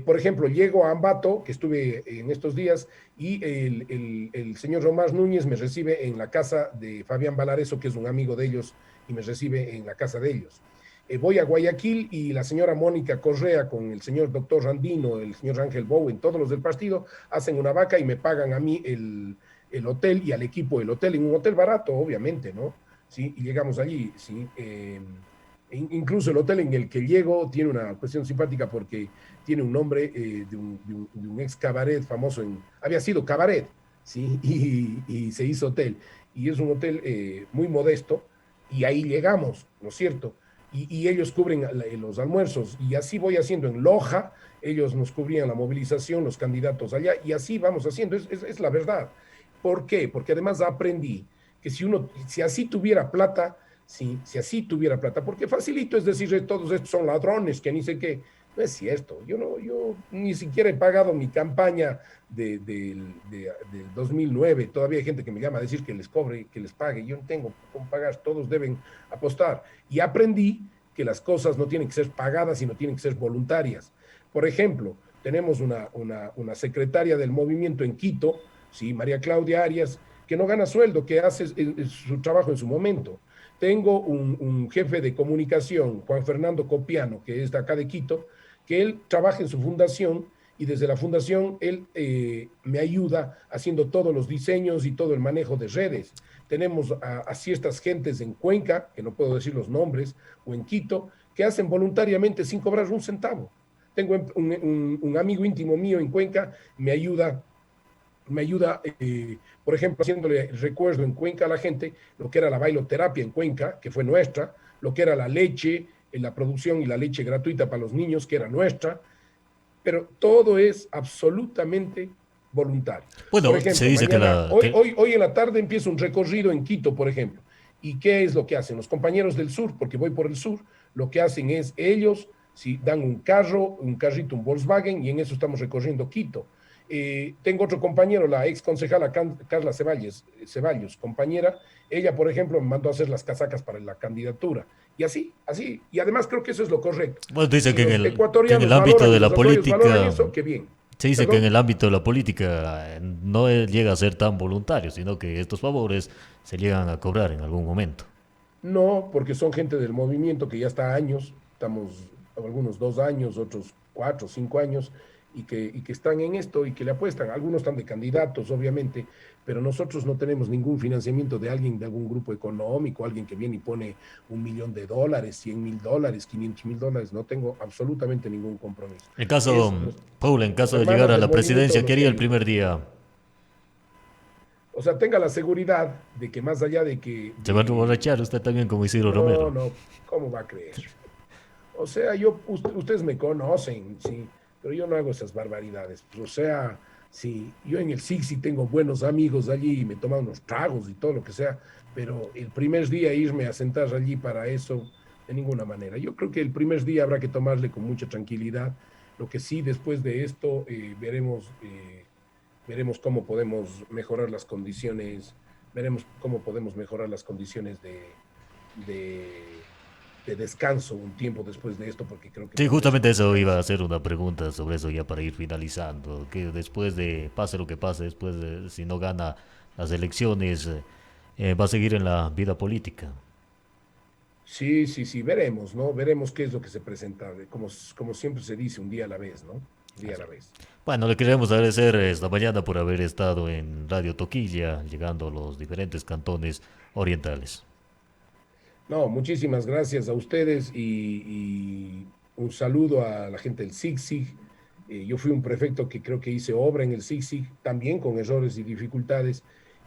Por ejemplo, llego a Ambato, que estuve en estos días, y el señor Romás Núñez me recibe en la casa de Fabián Valareso, que es un amigo de ellos, y me recibe en la casa de ellos. Voy a Guayaquil y la señora Mónica Correa con el señor doctor Randino, el señor Ángel Bowen, todos los del partido, hacen una vaca y me pagan a mí el hotel y al equipo del hotel, en un hotel barato, obviamente, ¿no? Sí, y llegamos allí, sí. Incluso el hotel en el que llego tiene una cuestión simpática porque tiene un nombre de un ex cabaret famoso, había sido cabaret, ¿sí? Y se hizo hotel. Y es un hotel muy modesto y ahí llegamos, ¿no es cierto? Y ellos cubren los almuerzos y así voy haciendo en Loja, ellos nos cubrían la movilización, los candidatos allá y así vamos haciendo, es la verdad. ¿Por qué? Porque además aprendí que si así tuviera plata, si así tuviera plata, porque facilito es decir, todos estos son ladrones, que ni sé qué, no es cierto, yo ni siquiera he pagado mi campaña del 2009, todavía hay gente que me llama a decir que les cobre, que les pague, yo no tengo cómo pagar, todos deben apostar, y aprendí que las cosas no tienen que ser pagadas, sino tienen que ser voluntarias. Por ejemplo, tenemos una secretaria del movimiento en Quito, ¿sí? María Claudia Arias, que no gana sueldo, que hace su trabajo en su momento. Tengo un jefe de comunicación, Juan Fernando Copiano, que es de acá de Quito, que él trabaja en su fundación y desde la fundación él me ayuda haciendo todos los diseños y todo el manejo de redes. Tenemos a ciertas gentes en Cuenca, que no puedo decir los nombres, o en Quito, que hacen voluntariamente sin cobrar un centavo. Tengo un amigo íntimo mío en Cuenca, me ayuda, por ejemplo, haciéndole recuerdo en Cuenca a la gente lo que era la bailoterapia en Cuenca, que fue nuestra, lo que era la leche, la producción y la leche gratuita para los niños, que era nuestra, pero todo es absolutamente voluntario. Por Bueno, se ejemplo, dice que mañana, la... hoy en la tarde empiezo un recorrido en Quito, por ejemplo. ¿Y qué es lo que hacen? Los compañeros del sur, porque voy por el sur, lo que hacen es ellos, si dan un carro, un carrito, un Volkswagen, y en eso estamos recorriendo Quito. Tengo otro compañero, la ex concejala Carla Ceballos, compañera, ella, por ejemplo, me mandó a hacer las casacas para la candidatura. Y así, y además creo que eso es lo correcto. Bueno, dice Si los que en el ecuatorianos ámbito valoran de y los la azuayos valoran política, eso, qué bien. se dice que en ¿Perdón? el ámbito de la política no llega a ser tan voluntario, sino que estos favores se llegan a cobrar en algún momento. No, porque son gente del movimiento que ya está años, estamos algunos 2 años, otros 4 o 5 años, y que están en esto y que le apuestan. Algunos están de candidatos, obviamente, pero nosotros no tenemos ningún financiamiento de alguien, de algún grupo económico, alguien que viene y pone $1 millón, $100.000, $500.000. No tengo absolutamente ningún compromiso. En caso, Es Paul, en los caso de llegar hermanos a del la movimiento presidencia, ¿qué los que haría el ayudan. primer día? O sea, tenga la seguridad de que más allá de que, ¿Se va a de, emborrachar usted también como Isidro no, Romero? no, ¿cómo va a creer? O sea, ustedes me conocen, sí, pero yo no hago esas barbaridades. O sea, sí, yo en el sí tengo buenos amigos allí y me toman unos tragos y todo lo que sea, pero el primer día irme a sentar allí para eso, de ninguna manera. Yo creo que el primer día habrá que tomarle con mucha tranquilidad. Lo que sí, después de esto, veremos cómo podemos mejorar las condiciones, veremos cómo podemos mejorar las condiciones de, de descanso un tiempo después de esto, porque creo que Sí, todo eso justamente no eso iba a alcanza. hacer una pregunta sobre eso ya para ir finalizando. Que después de, pase lo que pase, después de, si no gana las elecciones, va a seguir en la vida política. Sí, veremos, ¿no? Veremos qué es lo que se presenta, como siempre se dice, un día a la vez, ¿no? Un día a Así. la vez. Bueno, le queremos agradecer esta mañana por haber estado en Radio Toquilla, llegando a los diferentes cantones orientales. No, muchísimas gracias a ustedes y un saludo a la gente del SIGSIG. Yo fui un prefecto que creo que hice obra en el SIGSIG, también con errores y dificultades,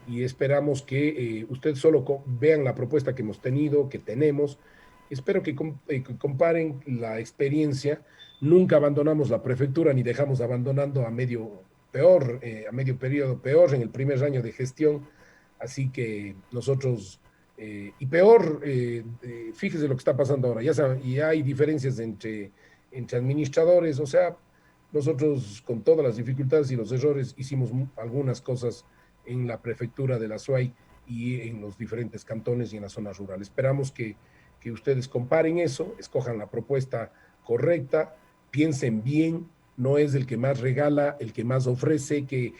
y esperamos que ustedes solo vean la propuesta que hemos tenido, que tenemos. Espero que comparen la experiencia. Nunca abandonamos la prefectura ni dejamos abandonando a medio peor, a medio periodo peor en el primer año de gestión. Así que nosotros y peor, fíjese lo que está pasando ahora, ya saben, y hay diferencias entre administradores, o sea, nosotros con todas las dificultades y los errores hicimos algunas cosas en la prefectura de la SUAY y en los diferentes cantones y en la zona rural. Esperamos que ustedes comparen eso, escojan la propuesta correcta, piensen bien, no es el que más regala, el que más ofrece, que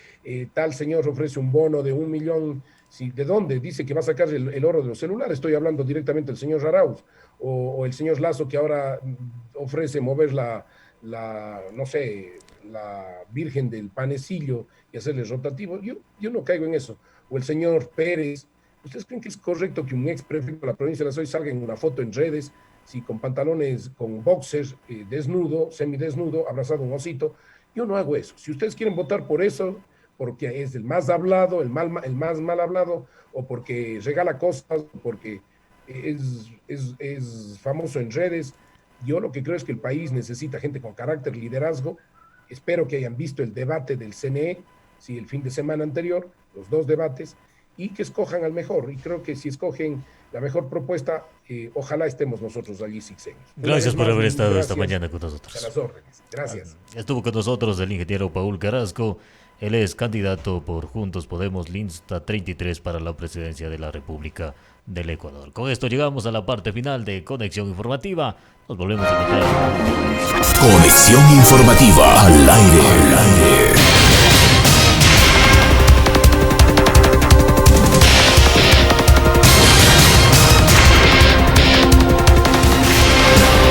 tal señor ofrece un bono de 1 millón, ¿sí? ¿De dónde? Dice que va a sacar el oro de los celulares, estoy hablando directamente del señor Rarauz, o el señor Lazo que ahora ofrece mover no sé, la Virgen del Panecillo y hacerle rotativo. Yo no caigo en eso. O el señor Pérez. ¿Ustedes creen que es correcto que un ex prefecto de la provincia de La Soy salga en una foto en redes, sí, con pantalones, con boxers, desnudo, semidesnudo, abrazado a un osito? Yo no hago eso. Si ustedes quieren votar por eso, porque es el más hablado, el más mal hablado, o porque regala cosas, porque es famoso en redes, yo lo que creo es que el país necesita gente con carácter, liderazgo. Espero que hayan visto el debate del CNE, sí, el fin de semana anterior, los 2 debates, y que escojan al mejor. Y creo que si escogen la mejor propuesta, ojalá estemos nosotros allí 6 años. Gracias por haber estado esta mañana con nosotros. A las órdenes. Gracias. Estuvo con nosotros el ingeniero Paul Carrasco. Él es candidato por Juntos Podemos Lista 33 para la presidencia de la República del Ecuador. Con esto llegamos a la parte final de Conexión Informativa. Nos volvemos a encontrar. Conexión Informativa al aire.